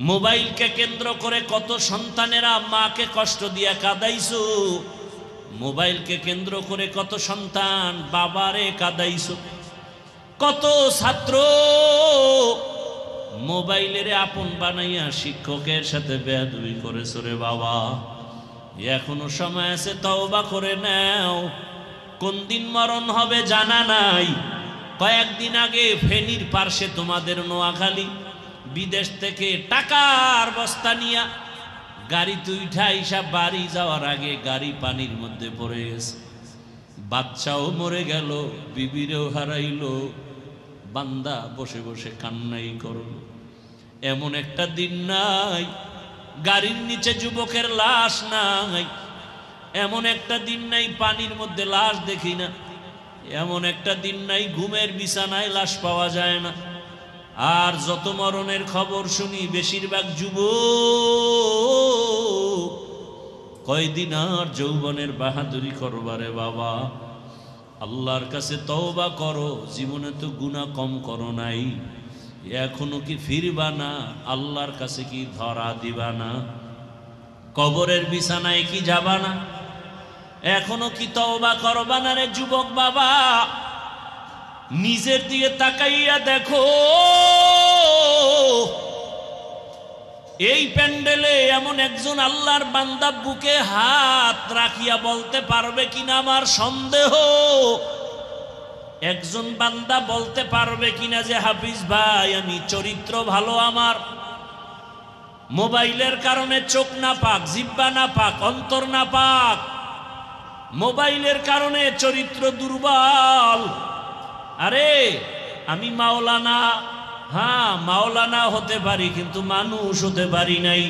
মোবাইলকে কেন্দ্র করে কত সন্তানেরা মাকে কষ্ট দিয়া কাঁদাইছো, মোবাইলকে কেন্দ্র করে কত সন্তান বাবারে কাঁদাইছো, কত ছাত্র মোবাইলের আপন বানাইয়া শিক্ষকের সাথে বেয়াদবি করেছো রে বাবা। এখনো সময় আছে, তওবা করে নাও। কোন দিন মরণ হবে জানা নাই। কয়েকদিন আগে ফেনীর পার্শ্বে তোমাদের নোয়াখালী বিদেশ থেকে টাকার বস্তা নিয়া গাড়িতে উঠা ইসা বাড়ি যাওয়ার আগে গাড়ি পানির মধ্যে পড়ে গেছে, বাচ্চাও মরে গেল, বিবিরেও হারাইলো, বান্দা বসে বসে কান্নাই করল। এমন একটা দিন নাই গাড়ির নিচে যুবকের লাশ নাই, এমন একটা দিন নাই পানির মধ্যে লাশ দেখি না, এমন একটা দিন নাই ঘুমের বিছানায় লাশ পাওয়া যায় না। আর যত মরণের খবর শুনি বেশিরভাগ যুবক। কয়দিন আর যৌবনের বাহাদুরি করবারে বাবা। আল্লাহর কাছে তওবা করো, জীবনে তো গুনাহ কম করো নাই, এখনো কি ফিরবা না? আল্লাহর কাছে কি ধরা দিবা না? কবরের বিছানায় কি যাবা না? এখনো কি তওবা করবা না রে যুবক বাবা? নিজের দিকে তাকাইয়া দেখো, এই প্যান্ডেলে এমন একজন আল্লাহর বান্দা বুকে হাত রাখিয়া বলতে পারবে কিনা আমার সন্দেহ। একজন বান্দা বলতে পারবে কিনা যে হাফিজ ভাই আমি চরিত্র ভালো, আমার মোবাইলের কারণে চোখ না পাক, জিহ্বা না পাক, অন্তর না পাক, মোবাইলের কারণে চরিত্র দুর্বল। আরে আমি মাওলানা, হ্যাঁ মাওলানা হতে পারি কিন্তু মানুষ হতে পারি নাই।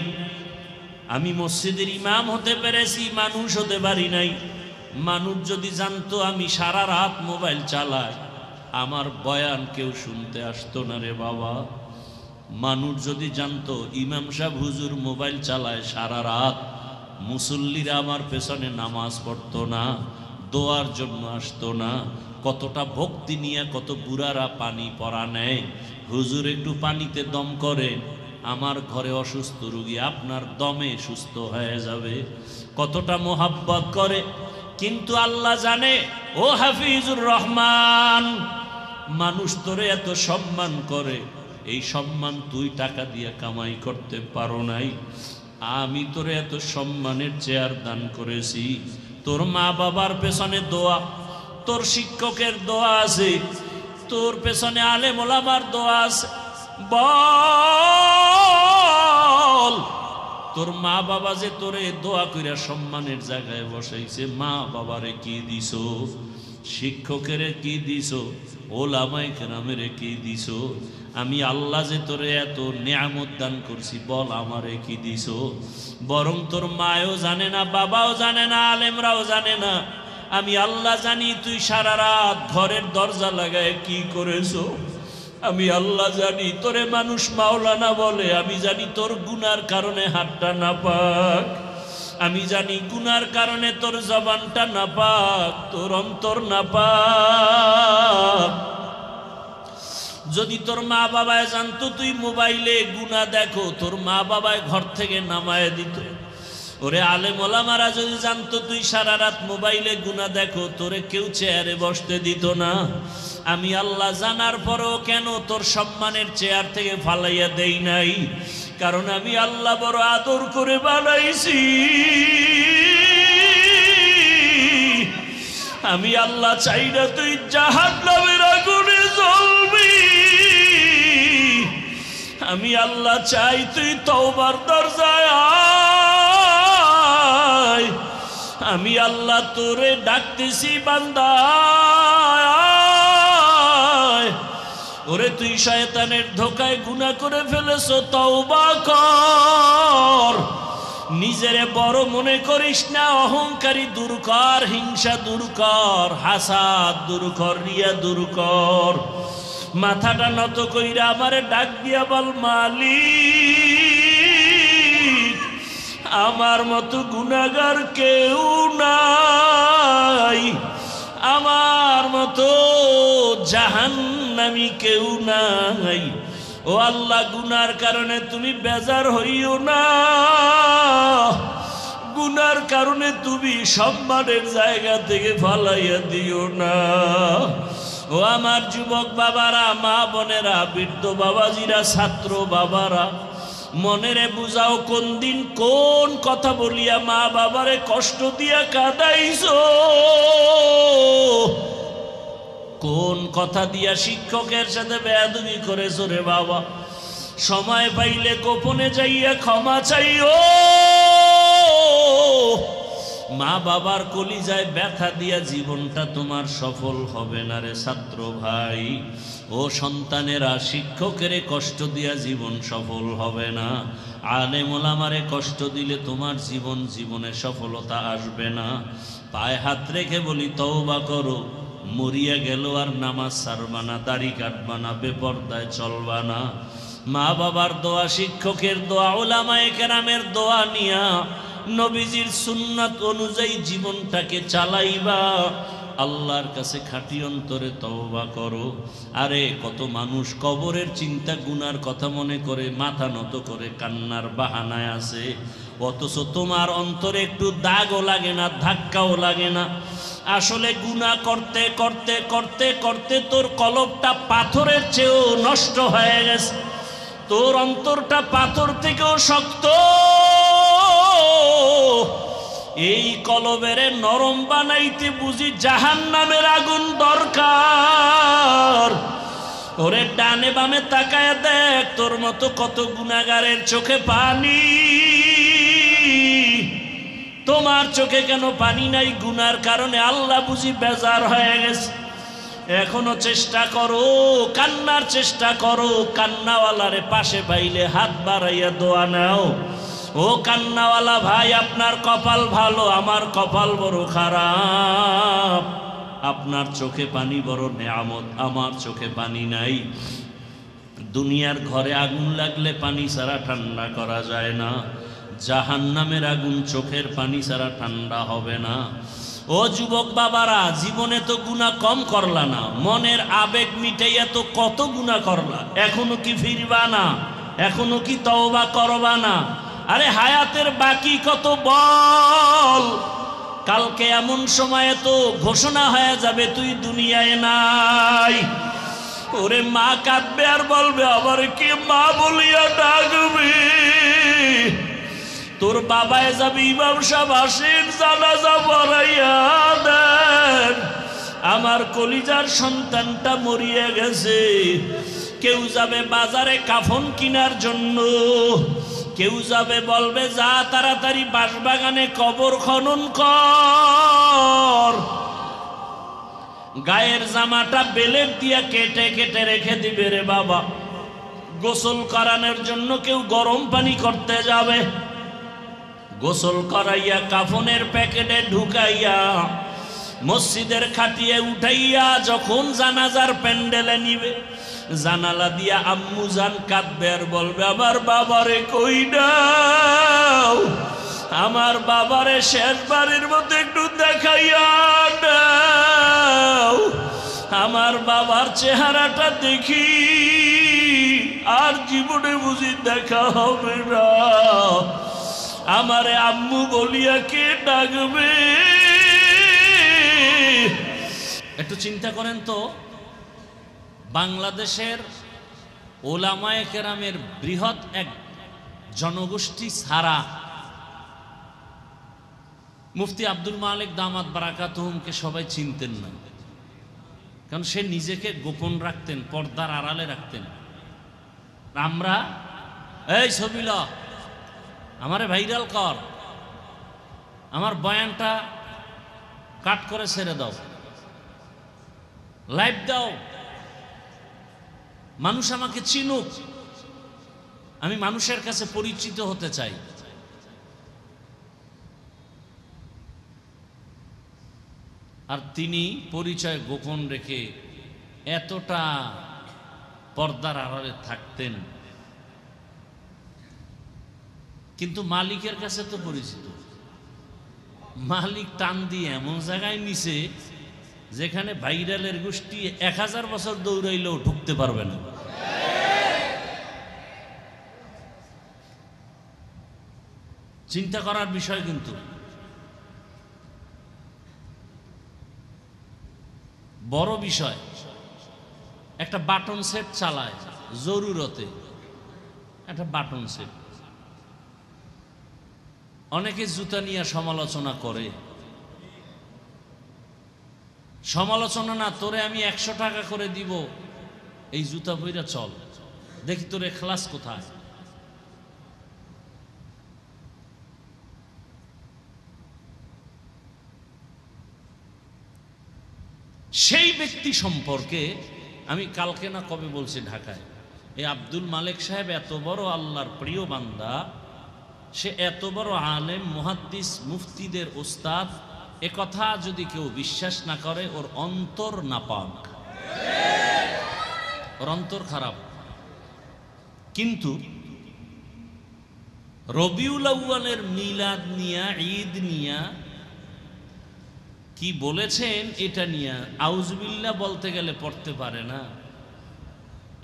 আমি মসজিদের ইমাম হতে পেরেছি, মানুষ হতে পারি নাই। মানুষ যদি জানতো আমি সারা রাত মোবাইল চালাই, আমার বয়ান কেউ শুনতে আসতো না রে বাবা। মানুষ যদি জানতো ইমাম সাহেব হুজুর মোবাইল চালায় সারা রাত, মুসল্লিরা আমার পেছনে নামাজ পড়তো না, দোয়ার জন্য আসতো না। কতটা ভক্তি নিয়ে কত বুড়ারা পানি পরা নেয়, হুজুর একটু পানিতে দম করে, আমার ঘরে অসুস্থ রোগী আপনার দমে সুস্থ হয়ে যাবে, কতটা মোহাব্বত করে। কিন্তু আল্লাহ জানে, ও হাফিজুর রহমান, মানুষ তোরে এত সম্মান করে, এই সম্মান তুই টাকা দিয়ে কামাই করতে পারো নাই। আমি তোরে এত সম্মানের চেয়ার দান করেছি, তোর মা বাবার পেছনে দোয়া, তোর শিক্ষকের দোয়া আছে, তোর পেছনে আলেম ওলামার দোয়া আছে। বল তোর মা বাবা যে তোরে দোয়া কইরা সম্মানের জায়গায় বসাইছে, মা বাবারে কি দিছো, শিক্ষকের কি দিছো, ওলামায়ে কেরামের কি দিছো? আমি আল্লাহ যে তোরে এত নিয়ামত দান করছি, বল আমারে কি দিছো? বরং তোর মাও জানে না, বাবাও জানে না, আলেমরাও জানে না, আমি আল্লাহ জানি তুই সারা রাত ঘরের দরজা লাগায় কি করেছো। আমি আল্লাহ জানি তোরে মানুষ মাওলানা বলে, আমি জানি তোর গুনার কারণে হাতটা না পাক, আমি জানি গুনার কারণে তোর জবানটা না পাক, তোর অন্তর না পাক। যদি তোর মা বাবায় জানতো তুই মোবাইলে গুনাহ দেখো, তোর মা বাবায় ঘর থেকে নামায় দিত। ওরে আলেম ওলামারা যদি জানতো তুই সারা রাত মোবাইলে গুনাহ দেখো, তোরে কেউ চেয়ারে বসতে দিত না। আমি আল্লাহ জানার পরেও কেন তোর সম্মানের চেয়ার থেকে ফালাইয়া দেই নাই? কারণ আমি আল্লাহ বড় আদর করে বানাইছি। আমি আল্লাহ চাই না তুই জাহান্নামের আগুনে জ্বলবি, আমি আল্লাহ চাই তুই তওবার দরজায় আয়। আমি আল্লাহ তোরে ডাকতেছি বান্দা, ওরে তুই শয়তানের ধোকায় গুনাহ করে ফেলেছো, তওবা কর। নিজেরে বড় মনে করিস না, অহংকারী দূর কর, হিংসা দূর কর, হাসাদ দূর কর, রিয়া দূর কর। মাথাটা নত কইরা আমারে ডাক দিয়া বল, মালিক আমার মতো গুনাহগার কেউ নাই, আমার মতো জাহান্নামী কেউ নাই। ও আল্লাহ, গুনার কারণে তুমি বেজার হইও না, গুনার কারণে তুমি সম্মানের জায়গা থেকে ফালাইয়া দিও না। ও আমার যুবক বাবারা, মা বোনেরা, বৃদ্ধ বাবাজিরা, ছাত্র বাবারা, মনেরে বুঝাও কোন দিন কোন কথা বলিয়া মা বাবারে কষ্ট দিয়া কাঁদাইছো, কোন কথা দিয়া শিক্ষকের সাথে বেয়াদবি করেছো রে বাবা। সময় পাইলে গোপনে যাইয়া ক্ষমা চাইও। মা বাবার কলিজায় ব্যথা দিয়া জীবনটা তোমার সফল হবে না রে ছাত্র ভাই। ও সন্তানেরা, শিক্ষকের কষ্ট দিয়া জীবন সফল হবে না। আলেম ওলামারে কষ্ট দিলে তোমার জীবনে সফলতা আসবে না। পায়ে হাত রেখে বলি, তওবা করো। মরিয়া গেল আর নামাজ ছাড়বা না, দাড়ি কাটবা না, বেপরদায় চলবা না। মা বাবার দোয়া, শিক্ষকের দোয়া, উলামায়ে কেরামের দোয়া নিয়া নবীজির সুন্নাত অনুযায়ী জীবনটাকে চালাইবা। আল্লাহর কাছে খাঁটি অন্তরে তওবা করো। আরে কত মানুষ কবরের চিন্তা, গুনার কথা মনে করে মাথা নত করে কান্নার বাহানায় আছে, অথচ তোমার অন্তরে একটু দাগও লাগে না, ধাক্কাও লাগে না। আসলে গুনাহ করতে করতে করতে করতে তোর কলবটা পাথরের চেয়েও নষ্ট হয়ে গেছে, তোর অন্তরটা পাথর থেকেও শক্ত। এই কলবের নরম বানাইতে বুঝি জাহান্নামের আগুন দরকার। ওরে ডানে বামে তাকায় দেখ, তোর মতো কত গুনাহগারের চোখে পানি। তোমার চোখে কেন পানি নাই? গুনার কারণে আল্লাহ বুঝি বেজার হয়ে গেছে। এখনো চেষ্টা করো, কান্নার চেষ্টা করো। কান্নাওয়ালারে পাশে পাইলে হাত বাড়াইয়া দোয়া নাও। ও কান্নাওয়ালা ভাই, আপনার কপাল ভালো, আমার কপাল বড় খারাপ। আপনার চোখে পানি বড় নেয়ামত, আমার চোখে পানি নাই। দুনিয়ার ঘরে আগুন লাগলে পানি ছাড়া ঠান্ডা করা যায় না, জাহান্নামের আগুন চোখের পানি ছাড়া ঠান্ডা হবে না। ও যুবক বাবারা, জীবনে তো গুনাহ কম করলা না, মনের আবেগ মিটাইয়া তো কত গুনাহ করলা। এখনো কি ফিরবা না? এখনো কি তওবা করবা না? আরে হায়াতের বাকি কত বল। কালকে এমন সময়ে তো ঘোষণা হয়ে যাবে তুই দুনিয়ায় নাই। ওরে মা কাঁদবে আর বলবে, আবার কি মা বলিয়া ডাকবে। তোর বাবায় যাবে, ইমাম সাহেব আসেন জানাজা পড়াইয়া দেন। আমার কলিজার সন্তানটা মরিয়া গেছে। কেউ যাবে বাজারে কাফন কেনার জন্য, কেউ যাবে বলবে যা তাড়াতাড়ি বাঁশবাগানে কবর খনন কর। গায়ের জামাটা বেলেট দিয়া কেটে কেটে রেখে দিবে রে বাবা। গোসল করানোর জন্য কেউ গরম পানি করতে যাবে, গোসল করাইয়া কাফনের প্যাকেটে ঢুকাইয়া মসজিদের খাটিয়ে উঠাইয়া যখন জানাজার প্যান্ডেলে নিবে, জানালা দিয়া আম্মু জান কাঁদবে আর বলবে, আমার বাবারে কই দাও, আমার বাবারে শেষবারের মতো একটু দেখাইয়া দাও, আমার বাবার চেহারাটা দেখি, আর জীবনে বুঝি দেখা হবে না। আমারে আম্মু বলিয়া কে ডাকবে? একটু চিন্তা করেন তো, বাংলাদেশের ওলামায়ে কেরামের বৃহৎ এক জনগোষ্ঠী ছাড়া মুফতি আব্দুল মালিক দামাত বারাকাতুহুমকে সবাই চিনতেন না, কারণ সে নিজেকে গোপন রাখতেন, পর্দার আড়ালে রাখতেন। আমরা এই ছবি ল, আমারে ভাইরাল কর, আমার বয়ানটা কাট করে ছেড়ে দাও, লাইভ দাও, মানুষ আমাকে চিনুক, আমি মানুষের কাছে পরিচিত হতে চাই। আর তিনি পরিচয় গোপন রেখে এতটা পর্দার আড়ালে থাকতেন, কিন্তু মালিকের কাছে তো পরিচিত। মালিক টান দিয়ে এমন জায়গায় নিছে যেখানে ভাইরালের গোষ্ঠী 1000 বছর দৌড়াইলেও ঢুকতে পারবে না। চিন্তা করার বিষয়। কিন্তু বড় বিষয়, একটা বাটন সেট চালায় জরুরতে, একটা বাটন সেট। অনেকে জুতা নিয়ে সমালোচনা করে। সমালোচনা না, তোরে আমি 100 টাকা করে দিব, এই জুতা পইরা চল, দেখি তোর এখলাস কোথায়। সেই ব্যক্তি সম্পর্কে আমি কালকে না কবে বলছি ঢাকায়, এই আব্দুল মালিক সাহেব এত বড় আল্লাহর প্রিয় বান্দা, সে এত বড় আলেম, মুহাদ্দিস, মুফতিদের ওস্তাদ, এ কথা যদি কেউ বিশ্বাস না করে ওর অন্তর নাপাক, ওর অন্তর খারাপ। কিন্তু রবিউল আউয়ালের মিলাদ নিয়া, ঈদ নিয়া কি বলেছেন এটা নিয়া আউজুবিল্লাহ বলতে গেলে পড়তে পারে না।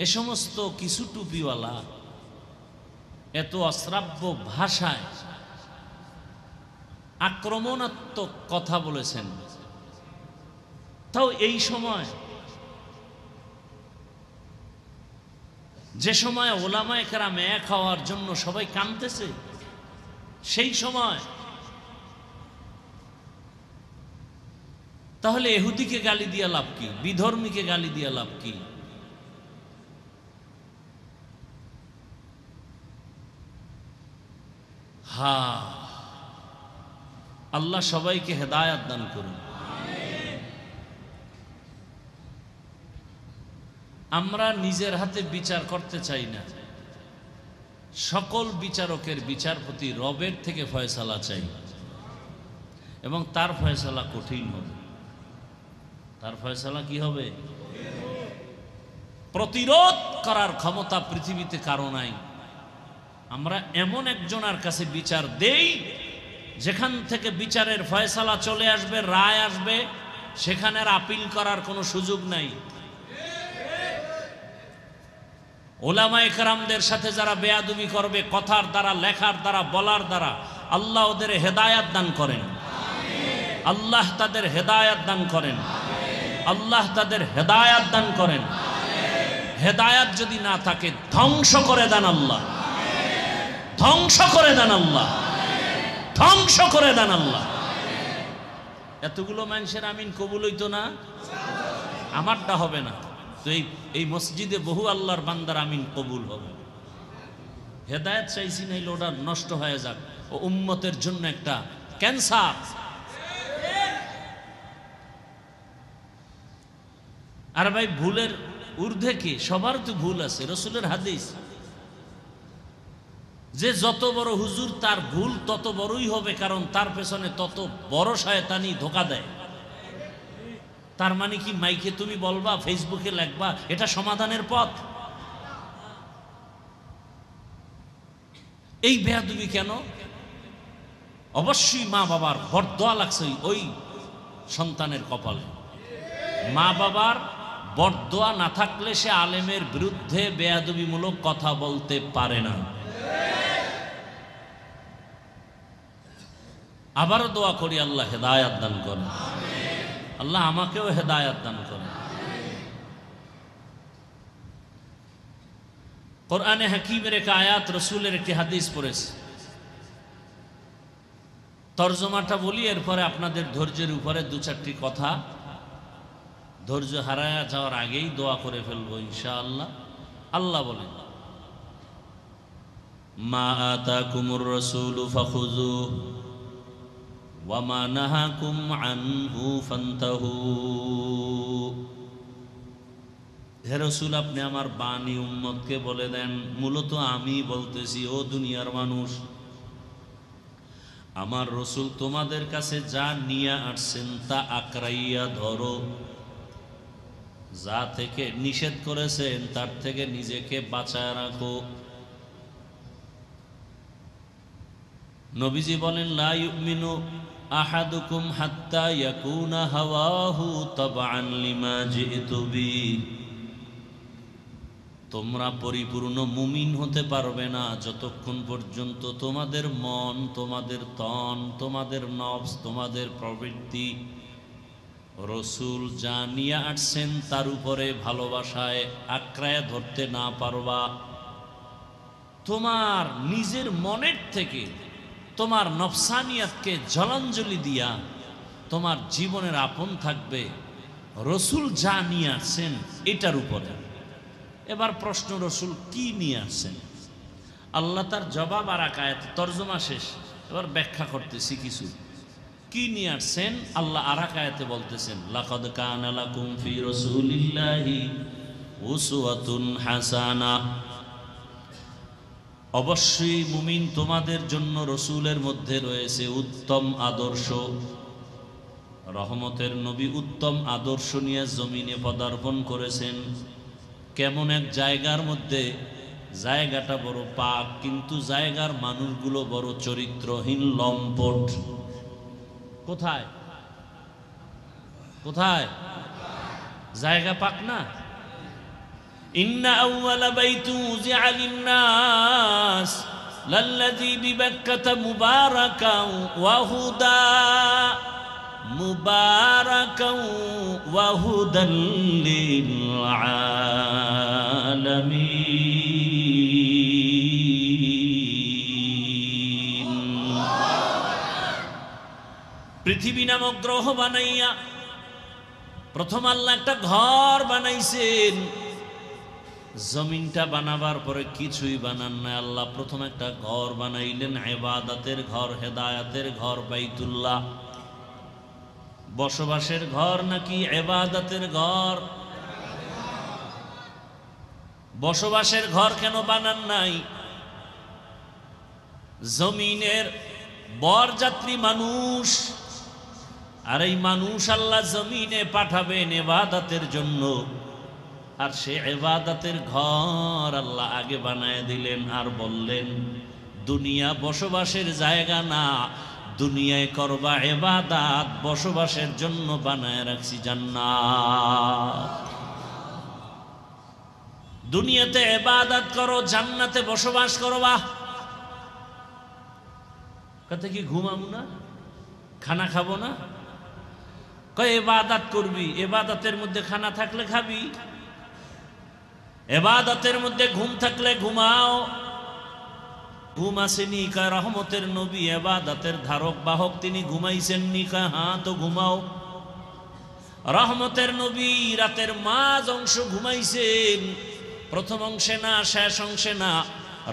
এ সমস্ত কিছু টুপিওয়ালা এত অশ্রাব্য ভাষায় আক্রমণাত্মক কথা বলেছেন, তাও এই সময়, যে সময় ওলামায়ে কেরাম এক হওয়ার জন্য সবাই কাঁদতেছে, সেই সময় তাহলে ইহুদিকে গালি দিয়া লাভ কি? বিধর্মীকে গালি দিয়া লাভ কি? আল্লাহ সবাইকে হেদায়াত দান করুন। আমরা নিজের হাতে বিচার করতে চাই না, সকল বিচারকের বিচারপতি রবের থেকে ফয়সালা চাই, এবং তার ফয়সালা কঠিন হবে। তার ফয়সালা কি হবে? প্রতিরোধ করার ক্ষমতা পৃথিবীতে কারো নাই। আমরা এমন একজনের কাছে বিচার দেই যেখান থেকে বিচারের ফয়সালা চলে আসবে, রায় আসবে, সেখানে আর আপিল করার কোনো সুযোগ নাই। ওলামায়ে কেরামদের সাথে যারা বেয়াদবি করবে, কথার দ্বারা, লেখার দ্বারা, বলার দ্বারা, আল্লাহ ওদের হেদায়াত দান করেন। আল্লাহ তাদের হেদায়াত দান করেন। আল্লাহ তাদের হেদায়াত দান করেন। হেদায়াত যদি না থাকে ধ্বংস করে দেন আল্লাহ, ধ্বংস করে দেন আল্লাহ, ধ্বংস করে দেন আল্লাহ। এতগুলো মানুষের আমিন কবুল হইতো না, আমারটা হবে না তো এই মসজিদে বহু আল্লাহর বান্দার আমিন কবুল হবে। হেদায়েত চাইছি না, ওটা নষ্ট হয়ে যাক, ও উম্মতের জন্য একটা ক্যান্সার। আর ভাই ভুলের ঊর্ধ্বে কি? সবার তো ভুল আছে। রসুলের হাদিস যে যত বড় হুজুর তার ভুল তত বড়ই হবে, কারণ তার পেছনে তত বড় শয়তানি ধোঁকা দেয়। তার মানে কি মাইকে তুমি বলবা, ফেসবুকে লিখবা, এটা সমাধানের পথ? এই বেয়াদবি কেন? অবশ্যই মা বাবার বরদোয়া লাগছে ওই সন্তানের কপালে। মা বাবার বরদোয়া না থাকলে সে আলেমের বিরুদ্ধে বেয়াদবিমূলক কথা বলতে পারে না। আবারও দোয়া করি আল্লাহ হেদায়াত দান করেন, আল্লাহ আমাকেও হেদায়াত দান করেন। কোরআনে হাকিমের এক আয়াত, রসুলের একটি হাদিস পড়েছে, তরজমাটা বলি, এরপরে আপনাদের ধৈর্যের উপরে দু চারটি কথা, ধৈর্য হারায়া যাওয়ার আগেই দোয়া করে ফেলবো ইনশাআল্লাহ। আল্লাহ বলেন, মা আতাকুমুর রাসূলু ফাখুযুহু ওয়া মা নাহাকুম আনহু ফান্তাহু। হে রাসূল, আপনি আমার বাণী উম্মতকে বলে দেন। মূলত আমি বলতেছি, ও দুনিয়ার মানুষ, আমার রাসূল তোমাদের কাছে যা নিয়ে আসছেন তা আঁকড়াইয়া ধরো, যা থেকে নিষেধ করেছেন তার থেকে নিজেকে বাঁচায় রাখো। নবীজি বলেন, লা ইউমিনু আহাদুকুম হাত্তা ইয়াকুনা হাওয়াহু তাবআন লিমা জিতু বি। তোমরা পরিপূর্ণ মুমিন হতে পারবে না যতক্ষণ পর্যন্ত তোমাদের মন, তোমাদের তন, তোমাদের নফস, তোমাদের প্রবৃত্তি রসুল যা নিয়ে আসছেন তার উপরে ভালোবাসায় আঁকড়ায় ধরতে না পারবা। তোমার নিজের মনের থেকে তোমার নফসানিয়াতকে জলাঞ্জলি দিয়া তোমার জীবনের আপন থাকবে রসুল যা নিয়ে আসছেন এটার উপরে। এবার প্রশ্ন, রসুল কি নিয়ে আসছেন? আল্লাহ তার জবাব আর এক আয়াতে, তর্জমা শেষ, এবার ব্যাখ্যা করতেছি কিছু। কি নিয়ে আসছেন আল্লাহ আর এক আয়াতে বলতেছেন, লাকাদ কানা লাকুম ফি রাসূলিল্লাহি উসওয়াতুন হাসানাহ, অবশ্যই মুমিন তোমাদের জন্য রসুলের মধ্যে রয়েছে উত্তম আদর্শ। রহমতের নবী উত্তম আদর্শ নিয়ে জমিনে পদার্পণ করেছেন। কেমন এক জায়গার মধ্যে, জায়গাটা বড় পাক কিন্তু জায়গার মানুষগুলো বড় চরিত্রহীন, লম্পট। কোথায় কোথায়? জায়গা পাক না? ইন্না আউওয়ালা বাইতুন উযিআ লিন-নাস লাল্লাযী বিবাক্কাতা মুবারাকান ওয়া হুদা মুবারাকান ওয়া হুদাল লিল আলামিন। পৃথিবী নামক গ্রহ বানাইয়া প্রথম আল্লাহ একটা ঘর বানাইছেন। জমিনটা বানাবার পরে কিছুই বানান না, আল্লাহ প্রথম একটা ঘর বানাইলেন, ইবাদতের ঘর, হেদায়েতের ঘর, বাইতুল্লাহ। বসবাসের ঘর নাকি ইবাদতের ঘর? বসবাসের ঘর কেন বানান নাই? জমিনের বরযাত্রী মানুষ, আর এই মানুষ আল্লাহ জমিনে পাঠাবেন ইবাদতের জন্য, আর সে ইবাদতের ঘর আল্লাহ আগে বানায় দিলেন। আর বললেন দুনিয়া বসবাসের জায়গা না, দুনিয়ায় করবা ইবাদত, বসবাসের জন্য বানায় রাখছি জান্নাত। দুনিয়াতে ইবাদত করো, জান্নাতে বসবাস করবা। কত কি ঘুমাবো না, খানা খাবো না? কয় ইবাদত করবি, ইবাদতের মধ্যে খানা থাকলে খাবি, ইবাদতের মধ্যে ঘুম থাকলে ঘুমাও। ঘুম আসেনি? কয় রহমতের নবী ইবাদতের ধারক বাহক, তিনি ঘুমাইছেননি? কয় হ্যাঁ, তো ঘুমাও। রহমতের নবী রাতের মাঝ অংশ ঘুমাইছেন, প্রথম অংশে না, শেষ অংশে না।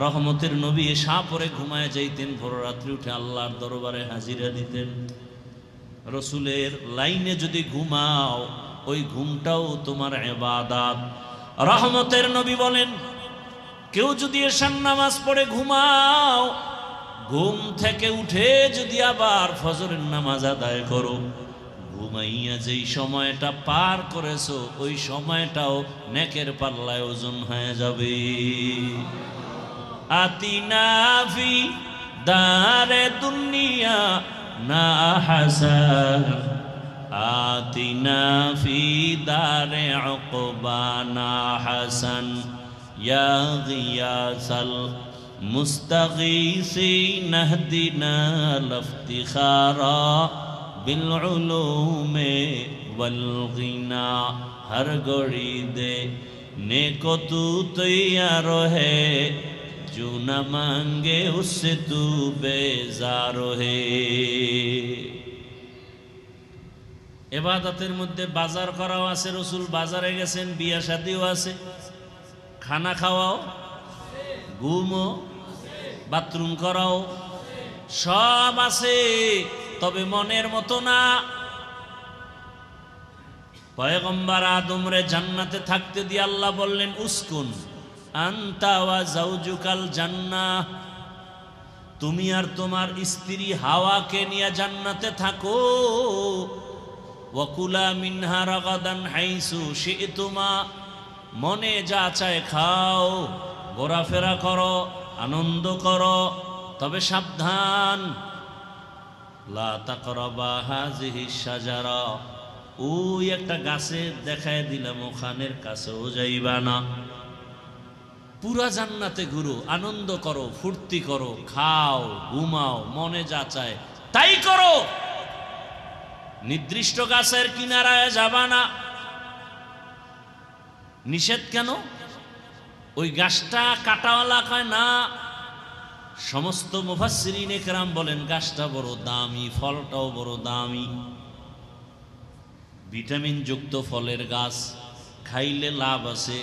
রহমতের নবী এসা পরে ঘুমায় যাইতেন, ভোর রাত্রি উঠে আল্লাহর দরবারে হাজিরা দিতেন। রসুলের লাইনে যদি ঘুমাও, ওই ঘুমটাও তোমার ইবাদত। রহমতের নবী বলেন, কেউ যদি এশার নামাজ পড়ে ঘুমাও, ঘুম থেকে উঠে যদি আবার ফজরের নামাজ আদায় করো, ঘুমাইয়া যেই সময়টা পার করেছো ওই সময়টাও নেকের পাল্লায় ওজন হয়ে যাবে। আতিনা ফি দারে দুনিয়া না হাসান, আতিনা ফি দারে উকবা না হাসান, ইয়া গিয়াসাল মুস্তাগীসিন ইহদিনা লিফতিখারা বিল উলুমে ওয়াল গিনা। হর গড়ি দে নেকো তু তৈয়ার হে, जो न मांगे उससे तू बेजार है। ইবাদতের মধ্যে বাজার করাও আছে, রসুল বাজারে গেছেন, বিয়া শাদিও আছে, খানা খাওয়াও, ঘুমও, বাথরুম করাও, সব আছে, তবে মনের মতো না। পয়গম্বর আদমরে জান্নাতে থাকতে দিয়ে আল্লাহ বললেন উসকুন আনতা ওয়া যাওজুকাল জান্নাহ, তুমি আর তোমার স্ত্রী হাওয়াকে নিয়ে জান্নাতে থাকো। ওয়া কুলা মিনহা রাগাদান হাইসু শি'তুমা, মনে যা চায় খাও, ঘোরাফেরা করো, আনন্দ করো, তবে সাবধান। লা তাকরাবা হাযিহি শাজারা, ওই একটা গাছে দেখায় দিলাম, ওখানের কাছেও যাইবা না। পুরা জান্নাতে ঘুরো, আনন্দ করো, ফুর্তি করো, খাও, ঘুমাও, মনে যা চায় তাই করো। নির্দিষ্ট গাছের কিনারায় যাবা না। নিষেধ কেন? ওই গাছটা কাটাওয়ালা কয় না। সমস্ত মুফাসসিরিন ইকরাম বলেন গাছটা বড় দামি, ফলটাও বড় দামি, ভিটামিন যুক্ত ফলের গাছ, খাইলে লাভ আছে।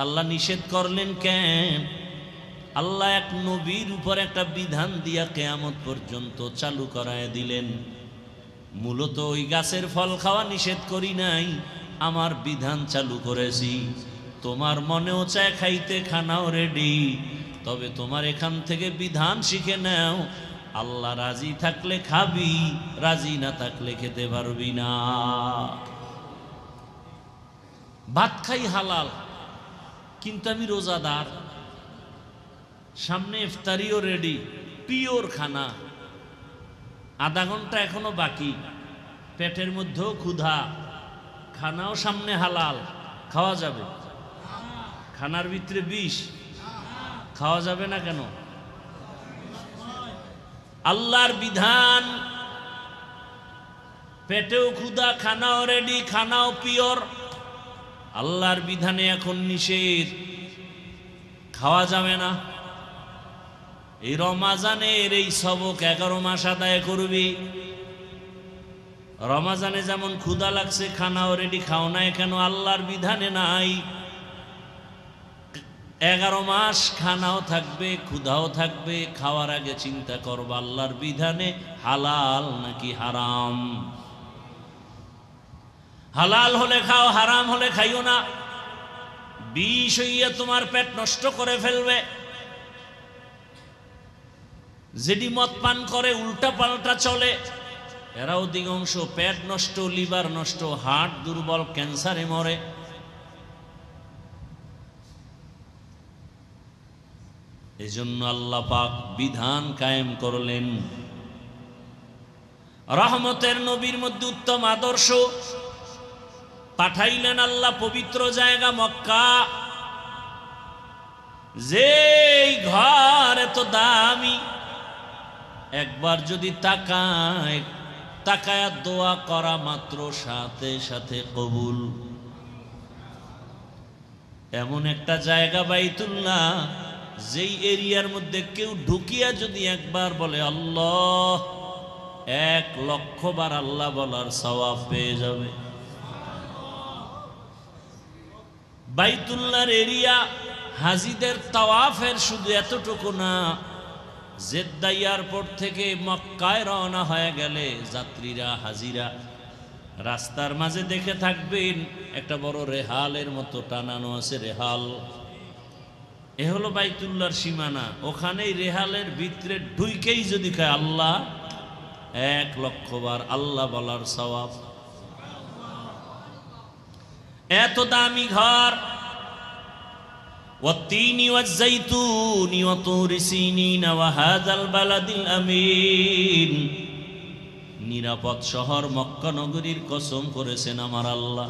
আল্লাহ নিষেধ করলেন কেন? আল্লাহ এক নবীর উপর একটা বিধান দিয়া কিয়ামত পর্যন্ত চালু করায় দিলেন। মূলত ওই গাছের ফল খাওয়া নিষেধ করি নাই, আমার বিধান চালু করেছি। তোমার মনেও চায় খাইতে, খানাও রেডি, তবে তোমার এখান থেকে বিধান শিখে নাও। আল্লাহ রাজি থাকলে খাবি, রাজি না থাকলে খেতে পারবি না। ভাত খাই হালাল, কিন্তু আমি রোজাদার, সামনে ইফতারিও রেডি, পিওর খানা, আধা ঘন্টা এখনো বাকি, পেটের মধ্যেও ক্ষুধা, খানাও সামনে হালাল, খাওয়া যাবে? খানার ভিতরে বিষ, খাওয়া যাবে না কেন? আল্লাহর বিধান, পেটেও ক্ষুধা, খানাও রেডি, খানাও পিওর। আল্লাহর বিধানে এখন নিষেধ, খাওয়া যাবে না। এই রমাজানের এই সবক 11 মাস আদায় করবি। রমাজানে যেমন ক্ষুধা লাগছে, খানাও রেডি, খাও নাই কেন? আল্লাহর বিধানে নাই। 11 মাস খানাও থাকবে, ক্ষুধাও থাকবে, খাওয়ার আগে চিন্তা করবা আল্লাহর বিধানে হালাল নাকি হারাম। হালাল হলে খাও, হারাম হলে খাইও না। বিষ হইয়া তোমার পেট নষ্ট করে ফেলবে। যেটি মদ পান করে, উল্টা পাল্টা চলে, এরা অধিকাংশ পেট নষ্ট, লিভার নষ্ট, হার্ট দুর্বল, ক্যান্সারে মরে। এজন্য আল্লাহ পাক বিধান কায়েম করলেন। রহমতের নবীর মধ্যে উত্তম আদর্শ পাঠাইলেন আল্লাহ পবিত্র জায়গা মক্কা। যেই ঘর এত দামি, একবার যদি তাকায় দোয়া করা মাত্র সাথে সাথে কবুল। এমন একটা জায়গা বাইতুল্লাহ, যেই এরিয়ার মধ্যে কেউ ঢুকিয়া যদি একবার বলে আল্লাহ, 1,00,000 বার আল্লাহ বলার সওয়াব পেয়ে যাবে। বাইতুল্লাহর এরিয়া হাজিদের তাওয়াফের শুধু এতটুকু না, জেদ্দা এয়ারপোর্ট থেকে মক্কায় রওনা হয়ে গেলে যাত্রীরা, হাজিরা রাস্তার মাঝে দেখে থাকবেন একটা বড় রেহালের মতো টানানো আছে। রেহাল এ হলো বাইতুল্লাহর সীমানা। ওখানেই রেহালের ভিতরে ঢুইকেই যদি কয় আল্লাহ, 1,00,000 বার আল্লাহ বলার সওয়াব। এত দামি ঘর। ওয়াত্তিনি ওয়াজ্জাইতুনি ওয়া তুরি সিনিন ওয়া হাযাল বালাদিল আমিন। নিরাপদ শহর মক্কা নগরীর কসম করেছেন আমার আল্লাহ।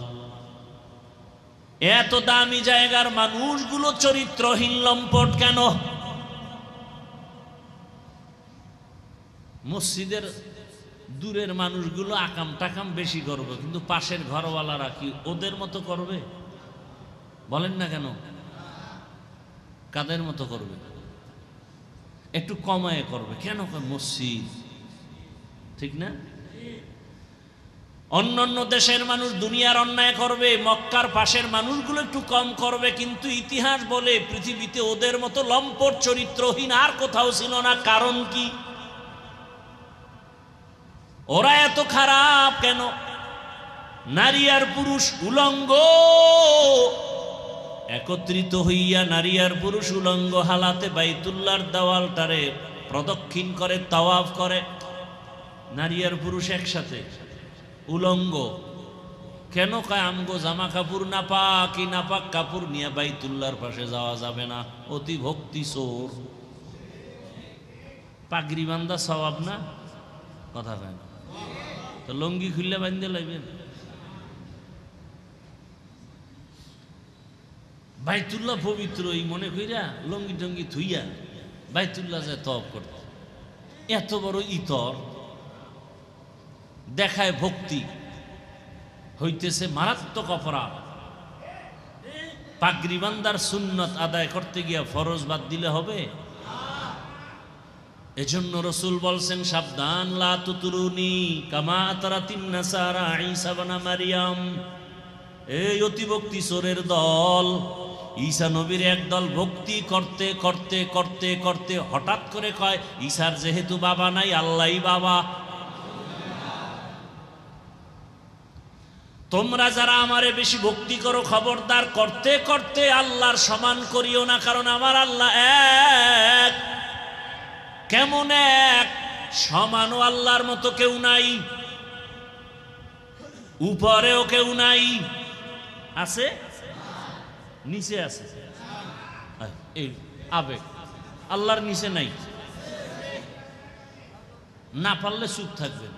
এত দামি জায়গার মানুষগুলো চরিত্রহীন, লম্পট কেন? মসজিদের দূরের মানুষগুলো আকাম টাকাম বেশি করবে, কিন্তু পাশের ঘরওয়ালারা কি ওদের মতো করবে? বলেন না কেন? কাদের মতো করবে? একটু কমায় করবে। কেন? মসজিদ, ঠিক না? অন্যান্য দেশের মানুষ দুনিয়ার অন্যায় করবে, মক্কার পাশের মানুষগুলো একটু কম করবে, কিন্তু ইতিহাস বলে পৃথিবীতে ওদের মতো লম্পট চরিত্রহীন আর কোথাও ছিল না। কারণ কি? ওরা এত খারাপ কেন? নারী আর পুরুষ উলঙ্গ একত্রিত হইয়া, নারী আর পুরুষ উলঙ্গ হালাতে বাইতুল্লাহর দেওয়ালটারে প্রদক্ষিণ করে, তাওয়াফ করে। নারী আর পুরুষ একসাথে উলঙ্গ কেন? কয় আমগো জামা কাপড় নাপাক, এই নাপাক কাপড় নিয়ে বাইতুল্লাহর পাশে যাওয়া যাবে না। অতি ভক্তি চোর। পাগড়ি বান্ধা সওয়াব না? কথা কয় না তো লঙ্গি খুললে বান্ধে লাগবেন। বাইতুল্লাহ পবিত্র এই মনে কইরা লঙ্গি টঙ্গি থুইয়া বাইতুল্লাহ যায় তওয়াফ করতে। এত বড় ইতর দেখায় ভক্তি, হইতেছে মারাত্মক অপরাধ। পাগড়ি বান্দার সুন্নত আদায় করতে গিয়া ফরজ বাদ দিলে হবে? এজন্য রসুল বলছেন সাবধান, লা তুতরুনি কামা আতারাতিন নাসারা ঈসা ইবনে মারইয়াম। এই অতিভক্তি চোরের দল, ঈসা নবীর একদল ভক্তি করতে করতে করতে করতে হঠাৎ করে কয় ঈসার যেহেতু বাবা নাই আল্লাহই বাবা। তোমরা যারা আমারে বেশি ভক্তি করো খবরদার, করতে করতে আল্লাহর সমান করিও না, কারণ আমার আল্লাহ এক। কেমন এক? সমানও আল্লাহর মতো কেউ নাই, উপরেও কেউ নাই। আছে? নিচে আছে। এই আবেগ, আল্লাহর নিচে নাই। না পারলে চুপ থাকবেন।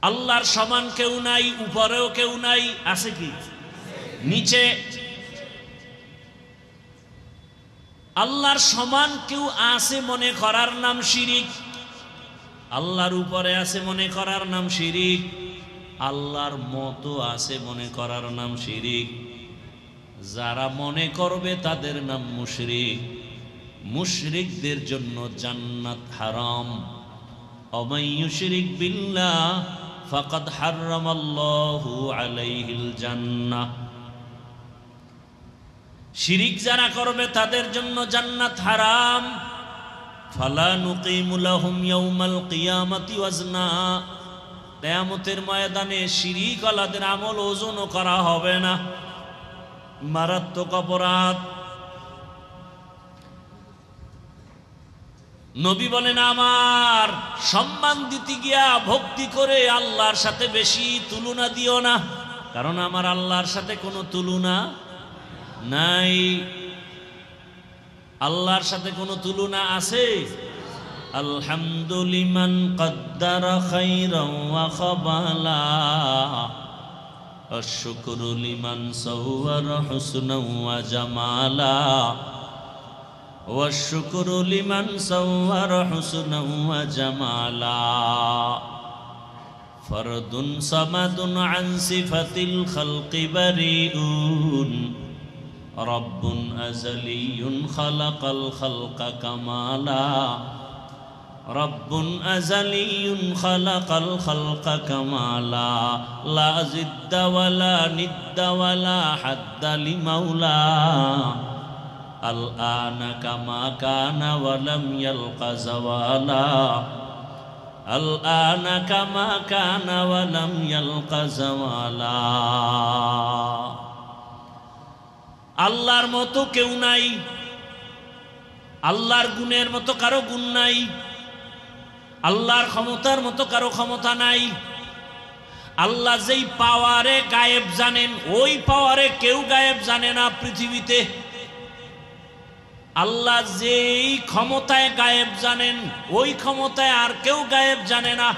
আল্লাহর সমান কেউ নাই, উপরেও কেউ নাই। আছে কি? নিচে। আল্লাহর সমান কেউ আছে মনে করার নাম শিরিক, আল্লাহর উপরে আছে মনে করার নাম শিরিক, আল্লাহর মতো আছে মনে করার নাম শিরিক। যারা মনে করবে তাদের নাম মুশরিক। মুশরিকদের জন্য জান্নাত হারাম। ওমান ইউশরিক বিল্লাহ ফাকাদ হারামাল্লাহু আলাইহিল জান্নাহ। শিরিক যারা করবে তাদের জন্য জান্নাত হারাম। ফালা নুকিমু লাহুম ইয়াউমাল কিয়ামাতি ওয়াজনা। কিয়ামতের ময়দানে শিরিক ওয়ালাদের আমল ওজনও করা হবে না। মারাত্মক অপরাধ। নবী বলেন আমার সম্মান দিতে গিয়া ভক্তি করে আল্লাহর সাথে বেশি তুলনা দিও না, কারণ আমার আল্লাহর সাথে কোনো তুলনা নাই। আল্লাহর সাথে কোনো তুলনা আছে? আলহামদুলিমান কদ্দারা খাইরান ওয়া খাবালা, আশ-শুকরু লিমান সাওয়ারা হুসনান ওয়া জামালা, ওয়াশ-শুকরু লিমান সাওয়ারা হুসনান ওয়া জামালা। ফরদুন সামাদুন আন সিফাতিল খালকি বারিউন, রব্বুন আযালিয়ুন খালাকাল খালকা কামালা, রব্বুন আযালিয়ুন খালাকাল খালকা কামালা। লা জিদ্দা ওয়ালা নিদ্দা ওয়ালা হাদ্দা লিমাওলা, আল আনা কামা কানা ওয়ালাম ইয়ালকা যাওয়ালা, আল আনা কামা কানা ওয়ালাম ইয়ালকা যাওয়ালা। আল্লাহর মতো কেউ নাই, আল্লাহর গুণের মতো কারো গুণ নাই, আল্লাহর ক্ষমতার মতো কারো ক্ষমতা নাই। আল্লাহ যেই পাওয়ারে গায়েব জানেন ওই পাওয়ারে কেউ গায়েব জানে না পৃথিবীতে। আল্লাহ যেই ক্ষমতায় গায়েব জানেন ওই ক্ষমতায় আর কেউ গায়েব জানে না।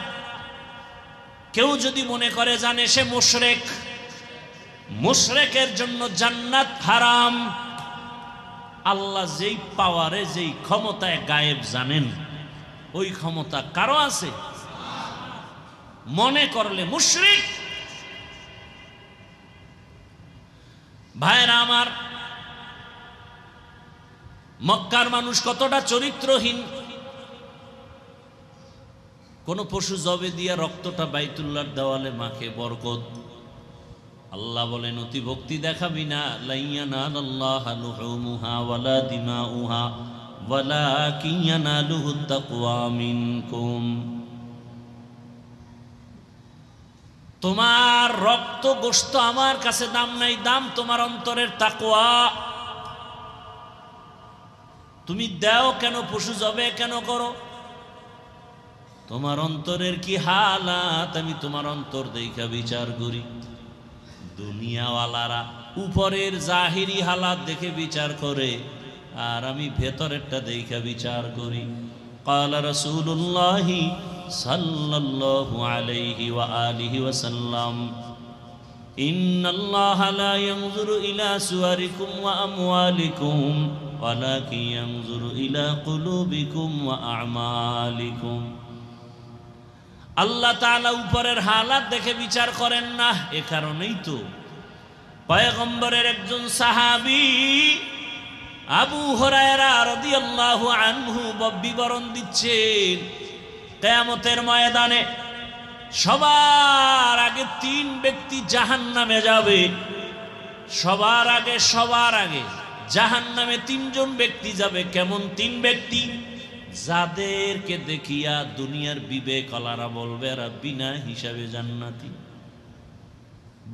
কেউ যদি মনে করে জানে সে মুশরিক। মুশরিকের জন্য জান্নাত হারাম। আল্লাহ যেই পাওয়ারে যেই ক্ষমতায় গায়েব জানেন ওই ক্ষমতা কারো আছে? মনে করলে মুশরিক। ভাইরা আমার, মক্কার মানুষ কতটা চরিত্রহীন। কোন পশু জবে দিয়া রক্তটা বাইতুল্লাহর দেওয়ালে মাখে বরকত। আল্লাহ বলেন অতি ভক্তি দেখাবি না, লাইয়ানালাল্লাহা লুহুমুহা ওয়ালা দিমাউহা ওয়ালাকিন ইয়ানালুহুত তাকওয়া মিনকুম। তোমার রক্ত গোশত আমার কাছে দাম নাই, দাম তোমার অন্তরের তাকওয়া। তুমি দাও কেন, পশু জবে কেন করো? তোমার অন্তরের কি হালাত আমি তোমার অন্তর দেখা বিচার করি। দুনিয়াওয়ালারা উপরের জাহিরি হালাত দেখে বিচার করে, আর আমি ভেতরেরটা দেখা বিচার করি। ক্বালা রাসূলুল্লাহি সাল্লাল্লাহু আলাইহি ওয়া আলিহি ওয়াসাল্লাম, ইন্নাল্লাহা লা ইয়ানজুরু ইলা সুওয়ারিকুম ওয়া আমওয়ালিকুম ওয়ালাকিন ইয়ানজুরু ইলা কুলুবিকুম ওয়া আমালিকুম। আল্লাহ তাআলা উপরের হালাত দেখে বিচার করেন না। এ কারণেই তো পয়গম্বরের একজন সাহাবী আবু হুরায়রা রাদিয়াল্লাহু আনহু বিবরণ দিচ্ছেন, কিয়ামতের ময়দানে সবার আগে 3 ব্যক্তি জাহান্নামে যাবে। সবার আগে জাহান্নামে 3 জন ব্যক্তি যাবে। কেমন 3 ব্যক্তি? যাদেরকে দেখিয়া দুনিয়ার বিবেকওয়ালারা বলবে এরা বিনা হিসাবে জান্নাতি।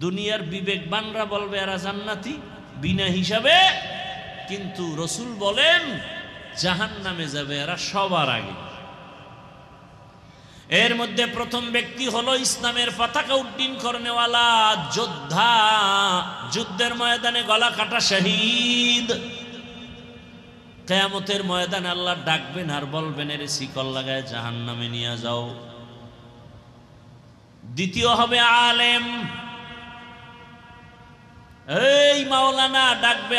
দুনিয়ার বিবেকবানরা বলবে এরা জান্নাতি বিনা হিসাবে, কিন্তু রসুল বলেন জাহান্নামে যাবে এরা সবার আগে। এর মধ্যে প্রথম ব্যক্তি হলো ইসলামের পতাকা উড্ডীন করনেওয়ালা যোদ্ধা, যুদ্ধের ময়দানে গলা কাটা শহীদ। কিয়ামতের ময়দানে আল্লাহ ডাকবেন আর বলবেন এর শিকল লাগায় জাহান্নামে নিয়ে যাও। দ্বিতীয় হবে আলেম, এই মাওলানা ডাকবে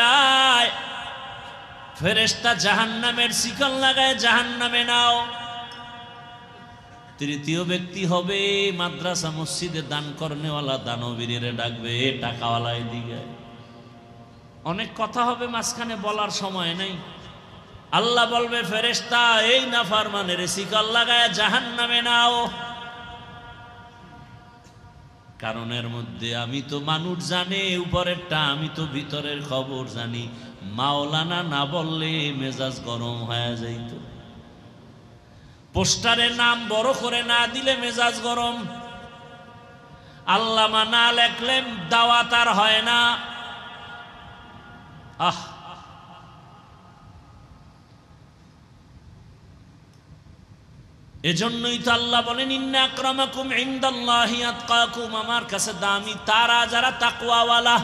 আয়, ফেরেশতা জাহান্নামের শিকল লাগায় জাহান্নামে নাও। তৃতীয় ব্যক্তি হবে মাদ্রাসা মসজিদে দান করনেওয়ালা দানবীরে ডাকবে, টাকাওয়ালা এদিকে। অনেক কথা হবে, মাঝখানে বলার সময় নেই। আল্লাহ বলবে ফেরেশতা এই নাফরমানের শিকল লাগায় জাহান্নামে নাও। কারণের মধ্যে আমি তো মানুষ জানে উপরেরটা, আমি তো ভিতরের খবর জানি। মাওলানা না বললে মেজাজ গরম হয়ে যাইত, পোস্টারের নাম বড় করে না দিলে মেজাজ গরম, আল্লামা না লেখলে দাওয়াত আর হয় না। এজন্যই তো আল্লাহ বলেন ইন্না আকরামাকুম ইনদাল্লাহি আতকাকুম, আমার কাছে দামি তারা যারা তাকওয়াওয়ালা।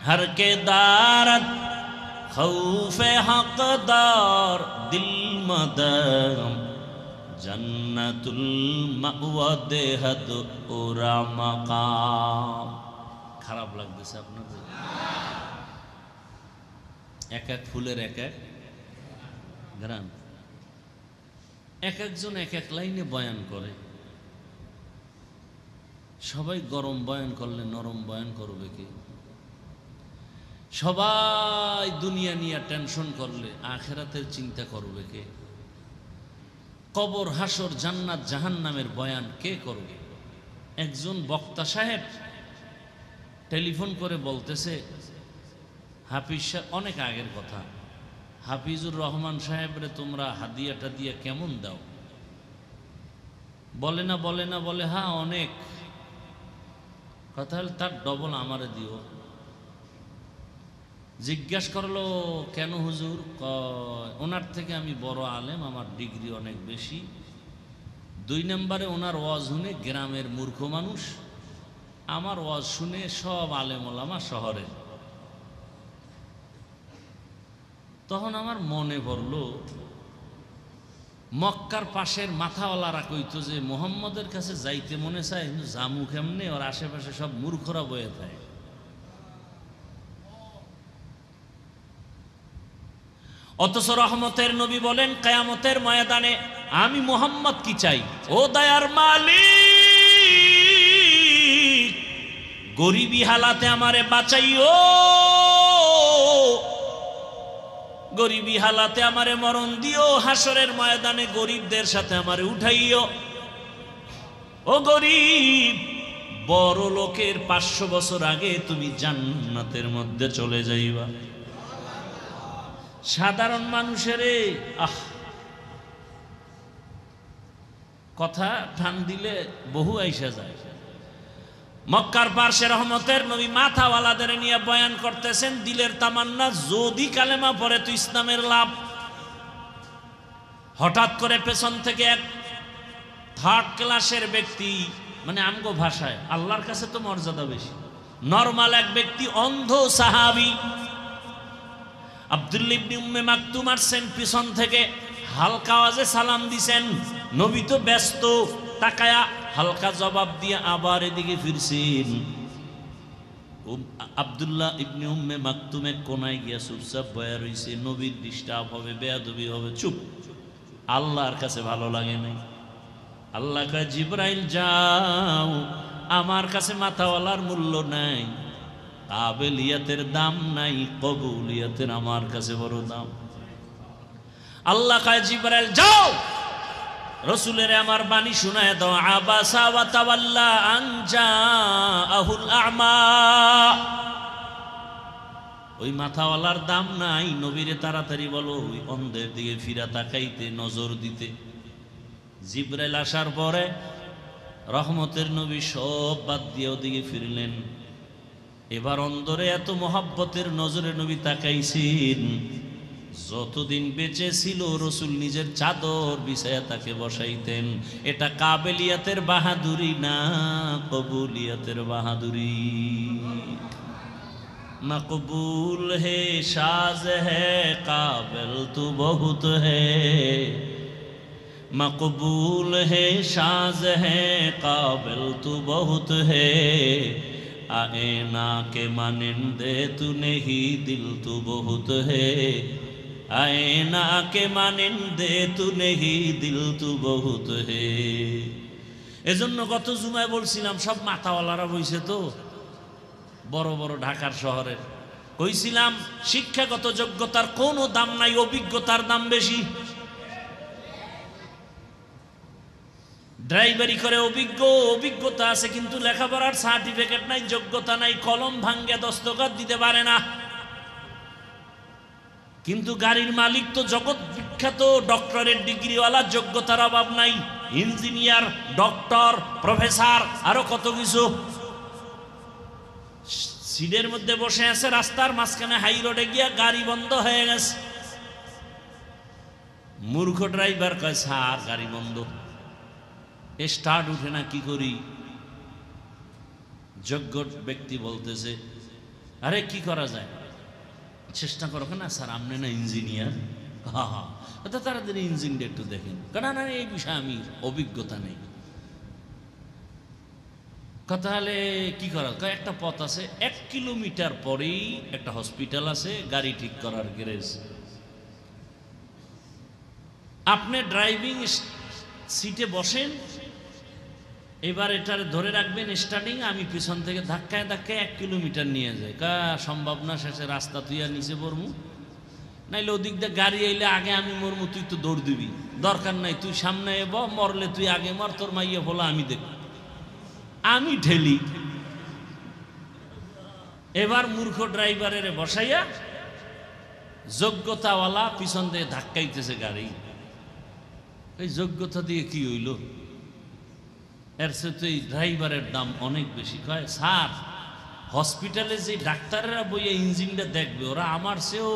হর কে দারত খৌফে হকদার দিল মদম জান্নাতুল মাওয়া দেহদ ওরা মাকাম। খারাপ লাগতেছে আপনাদের? এক এক ফুলের এক এক গ্রাম, এক একজন এক এক লাইনে বয়ান করে। সবাই গরম বয়ান করলে নরম বয়ান করবে কে? সবাই দুনিয়া নিয়ে টেনশন করলে আখেরাতের চিন্তা করবে কে? কবর হাসর জান্নাত জাহান্নামের বয়ান কে করবে? একজন বক্তা সাহেব টেলিফোন করে বলতেছে, হাফিজ সাহেব, অনেক আগের কথা, হাফিজুর রহমান সাহেবরে তোমরা হাদিয়াটা দিয়ে কেমন দাও? বলে না বলে হ্যাঁ অনেক। কথা হল তার ডবল আমারে দিও। জিজ্ঞাসা করলো কেন হুজুর? ওনার থেকে আমি বড় আলেম, আমার ডিগ্রি অনেক বেশি। 2 নম্বরে ওনার ওয়াজ শুনে গ্রামের মূর্খ মানুষ, আমার ওয়াজ শুনে সব আলেম ওলামা শহরের। তখন আমার মনে পড়লো মক্কার পাশের মাথাওয়ালারা কইতো যে মুহাম্মদের কাছে যাইতে মনে চায়, কিন্তু জামু কেমনে? ওর আশেপাশে সব মূর্খরা বয়ে থাকে। অথচ রহমতের নবী বলেন কিয়ামতের ময়দানে আমি মুহাম্মদ কি চাই? ও দয়ার মালিক, গরিবী হালাতে আমারে বাঁচাইও, গরিবী হালাতে আমারে মরণ দিও, হাসরের ময়দানে গরিবদের সাথে আমারে উঠাইও। ও গরিব, বড় লোকের 500 বছর আগে তুমি জান্নাতের মধ্যে চলে যাইবা। সাধারণ মানুষের কথা ঠান দিলে বহু আইসা যায়। মক্কার পার্শ্বে রহমতের নবী মাথাওয়ালাদের নিয়ে বয়ান করতেছেন, দিলের তামান্না যদি কালেমা পড়ে তো ইসলামের লাভ। হঠাৎ করে পেছন থেকে এক 3rd ক্লাসের ব্যক্তি, মানে আমগো ভাষায় আল্লাহর কাছে তো মর্যাদা বেশি, নরমাল এক ব্যক্তি, অন্ধ সাহাবী আব্দুল্লাহ ইবনে উম্মে মাকতুম আসছেন পিছন থেকে, হালকা আওয়াজে সালাম দিছেন। নবী তো ব্যস্ত, তাকায়া হালকা জবাব দিয়ে আবার এদিকে ফিরছেন। আব্দুল্লাহ ইবনে উম্মে মাকতুমে কোনায় গিয়া চুপচাপ বয়া রইছে। নবীর ডিস্টার্ব হবে, বেয়াদবি হবে, চুপ। আল্লাহর কাছে ভালো লাগে নাই। আল্লাহ কয় জিবরাইল যাও, আমার কাছে মাথাওয়ালার মূল্য নাই, কাবেলিয়াতের দাম নাই, কবুলিয়াতের আমার কাছে বড় দাম। আল্লাহ কয় জিবরাইল যাও, রসুলের আমার বাণী শুনায় দাও। আবাসা ওয়া তাওয়াল্লা আন জাআহুল আ'মা। ওই মাথাওয়ালার দাম নাই, নবীরে তাড়াতাড়ি বলো ওই অন্ধের দিকে ফিরা তাকাইতে, নজর দিতে। জিবরাইল আসার পরে রহমতের নবী সব বাদ দিয়ে ওদিকে ফিরলেন। এবার অন্ধরে এত মহাব্বতের নজরে নবী তাকাইছেন, যতদিন বেঁচে ছিল রসুল নিজের চাদর বিছায়া তাকে বসাইতেন। এটা কাবেলিয়াতের বাহাদুরি না, কবুলিয়াতের বাহাদুরি। মকবুল হে সাজ হে কাবিল তু বহুত হে, मकबूल है शाज है काबिल तू बहुत है, आए ना के मानिंदे तू नहीं दिल तू बहुत है, आए ना के मानिंदे तू नहीं दिल तू बहुत है। এজন্য গত জুমায় বলছিলাম সব মাথাওয়ালারা বইছে তো বড় বড় ঢাকার শহরের। কইছিলাম শিক্ষাগত যোগ্যতার কোনো দাম নাই, অভিজ্ঞতার দাম বেশি। ড্রাইভারি করে অভিজ্ঞতা আছে, কিন্তু লেখাপড়ার সার্টিফিকেট নাই, যোগ্যতা নাই, কলম ভাঙ্গে দস্তখত দিতে পারে না। কিন্তু গাড়ির মালিক তো জগৎ বিখ্যাত ডক্টরেট ডিগ্রিওয়ালা, যোগ্যতার অভাব নাই, ইঞ্জিনিয়ার, ডক্টর, প্রফেসর, আরো কত কিছু। সিটের মধ্যে বসে আছে, রাস্তার মাঝখানে হাই রোডে গিয়া গাড়ি বন্ধ হয়ে গেছে। মূর্খ ড্রাইভার কয় স্যার গাড়ি বন্ধ, স্টার্ট উঠে না, কি করি? যোগ্য ব্যক্তি বলতেছে আরে কি করা যায়, চেষ্টা করো না স্যার, আপনি না ইঞ্জিনিয়ার, হ্যাঁ হ্যাঁ তাড়াতাড়ি ইঞ্জিনটা একটু দেখেন। না না এই বিষয়ে আমি অভিজ্ঞতা নেই। কথা হলে কি করা? একটা পথ আছে, 1 কিলোমিটার পরেই একটা হসপিটাল আছে, গাড়ি ঠিক করার গ্যারেজ। আপনি ড্রাইভিং সিটে বসেন, এবার এটার ধরে রাখবেন স্টার্টিং, আমি পিছন থেকে ধাক্কায় ধাক্কায় 1 কিলোমিটার নিয়ে যাই। সম্ভব না, শেষে রাস্তা তুই আর নিচে পড়মু, নাইলে ওদিক দিয়ে গাড়ি আইলে আগে আমি মরমু, তুই তো দৌড় দিবি, দরকার নাই, তুই সামনে এব, মরলে তুই আগে মর, তোর মাইয়া বলো আমি দেখ, আমি ঠেলি। এবার মূর্খ ড্রাইভারের বসাইয়া যোগ্যতাওয়ালা পিছন দিয়ে ধাক্কাইতেছে গাড়ি। এই যোগ্যতা দিয়ে কি হইল? এর সে তো এই ড্রাইভারের দাম অনেক বেশি। কয় স্যার হসপিটালে যে ডাক্তাররা বইয়া ইঞ্জিনটা দেখবে, ওরা আমার চেয়েও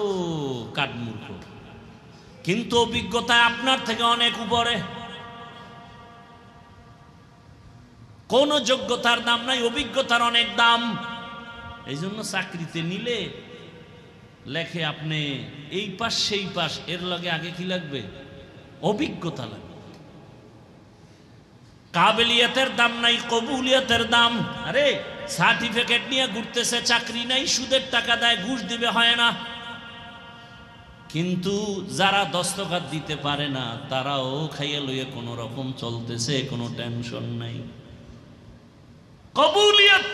কাঠমূর্খ, কিন্তু অভিজ্ঞতা আপনার থেকে অনেক উপরে। কোন যোগ্যতার দাম নাই, অভিজ্ঞতার অনেক দাম। এই জন্য চাকরিতে নিলে লেখে আপনি এই পাশ সেই পাশ, এর লগে আগে কি লাগবে? অভিজ্ঞতা লাগবে। কাবিলিয়াতের দাম নাই, কবুলিয়াতের দাম। আরে সার্টিফিকেট নিয়ে ঘুরতেছে, চাকরি নাই, সুদের টাকা দেয়, ঘুষ দিবে, হয় না। কিন্তু যারা দস্তখত দিতে পারে না, তারাও খাইয়া লইয়া কোন রকম চলতেছে, কোনো টেনশন নাই। কবুলিয়ত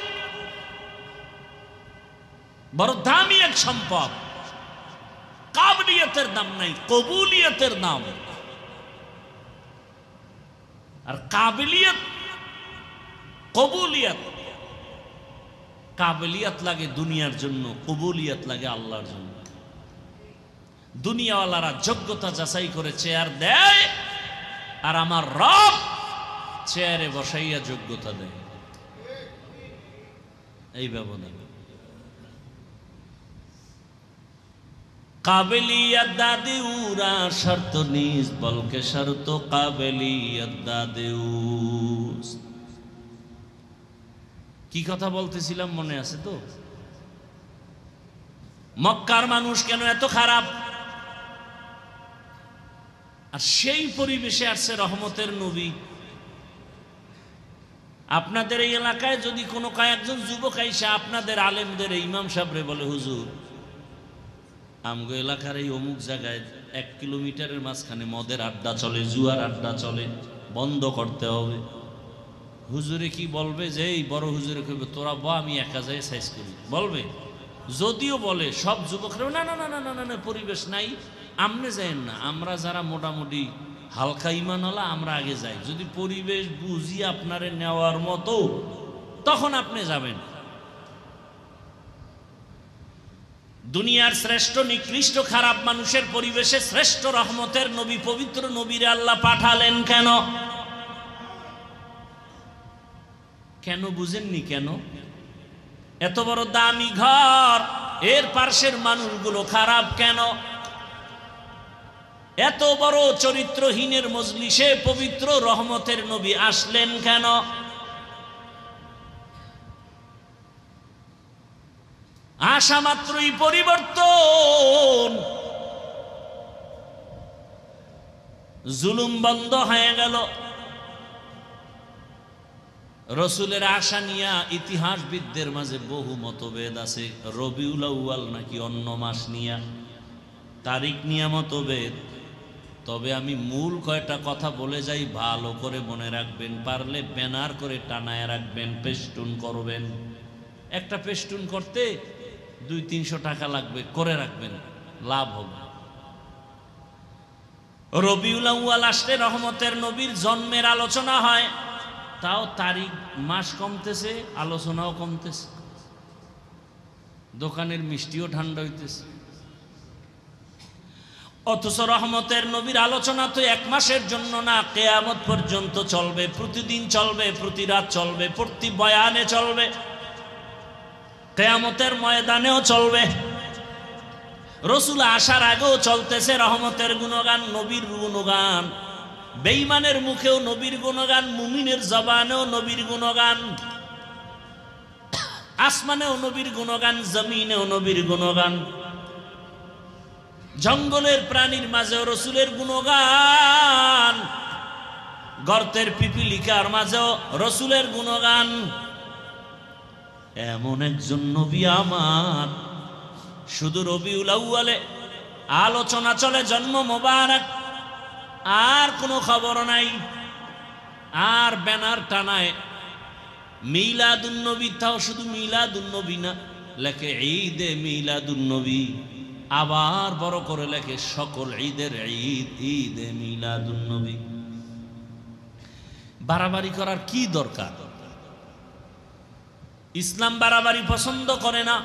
বড় দামি এক সম্পদ। কাবিলিয়াতের দাম নাই, কবুলিয়তের দাম। আর কাবিলিয়ত, কবুলিয়ত, কাবিলিয়ত লাগে দুনিয়ার জন্য, কবুলিয়ত লাগে আল্লাহর জন্য। দুনিয়াওয়ালারা যোগ্যতা যাচাই করে চেয়ার দেয়, আর আমার রব চেয়ারে বসাইয়া যোগ্যতা দেয়। এই ব্যবধান। काबिलियत दादेउरा शर्त नीज बल्कि शर्त काबिलियत दादेउस। কি কথা বলতেছিলাম মনে আছে তো? মক্কার মানুষ কেন এত খারাপ, আর সেই পরিবেশে আসছে রহমতের নবী। আপনাদের এই এলাকায় যদি কোনো কয়েকজন যুবক আইসা আপনাদের আলেমদের ইমাম সাহেবরে বলে, হুজুর আমগো এলাকার এই অমুক জায়গায় 1 কিলোমিটারের মাঝখানে মদের আড্ডা চলে, জুয়ার আড্ডা চলে, বন্ধ করতে হবে। হুজুরে কি বলবে? যে এই বড় হুজুরে কইবে তোরা বা আমি একা যাই সাইজ করি, বলবে? যদিও বলে সব যুবকরা না না না না না না পরিবেশ নাই, আমনে যাইেন না, আমরা যারা মোটামুটি হালকা ইমানওয়ালা আমরা আগে যাই, যদি পরিবেশ বুঝি আপনারে নেওয়ার মতো তখন আপনি যাবেন। দুনিয়ার শ্রেষ্ঠ নিকৃষ্ট খারাপ মানুষের পরিবেশে শ্রেষ্ঠ রহমতের নবী পবিত্র নবীরে আল্লাহ পাঠালেন কেন? কেন বুঝেননি? কেন? এত বড় দামি ঘর, এর পাশের মানুষগুলো খারাপ কেন? এত বড় চরিত্রহীনের মজলিসে পবিত্র রহমতের নবী আসলেন কেন? আসা মাত্রই পরিবর্তন, জুলুম বন্ধ হয়ে গেল। রসুলের আশা নিয়া ইতিহাসবিদদের মাঝে বহু মতভেদ আছে। রবিউল আউয়াল নাকি অন্য মাস নিয়া, তারিখ নিয়া মতভেদ। তবে আমি মূল কয়টা কথা বলে যাই, ভালো করে মনে রাখবেন, পারলে ব্যানার করে টানায় রাখবেন, পেস্টুন করবেন। একটা পেস্টুন করতে 200-300 টাকা লাগবে, করে রাখবেন, লাভ হবে। রবিউল আউয়াল আসলে রহমতের নবীর জন্মের আলোচনা হয়, তাও তারিখ মাস কমতেছে, আলোচনাও কমতেছে, দোকানের মিষ্টিও ঠান্ডা হইতেছে। অথচ রহমতের নবীর আলোচনা তো 1 মাসের জন্য না, কিয়ামত পর্যন্ত চলবে, প্রতিদিন চলবে, প্রতি রাত চলবে, প্রতি বয়ানে চলবে, কিয়ামতের ময়দানেও চলবে। রসুল আসার আগেও চলতেছে রহমতের গুণগান, নবীর গুণগান। বেঈমানের মুখেও নবীর গুণগান, মুমিনের জবানেও নবীর গুণগান, আসমানেও নবীর গুণগান, জমিনেও নবীর গুণগান, জঙ্গলের প্রাণীর মাঝেও রসুলের গুণগান, গর্তের পিপিলিকার মাঝেও রসুলের গুণগান। এমন একজন নবী আমার, শুধু রবিউল আউয়ালে আলোচনা চলে জন্ম মোবারক, আর কোনো খবর নাই। আর ব্যানার টানায় মিলাদুন নবী, তাও শুধু মিলাদুন নবী না, লেখে ঈদে মিলাদুন নবী, আবার বড় করে লেখে সকল ঈদের ঈদ, ঈদে মিলাদুন নবী। বাড়াবাড়ি করার কি দরকার? ইসলাম বাড়াবাড়ি পছন্দ করে না,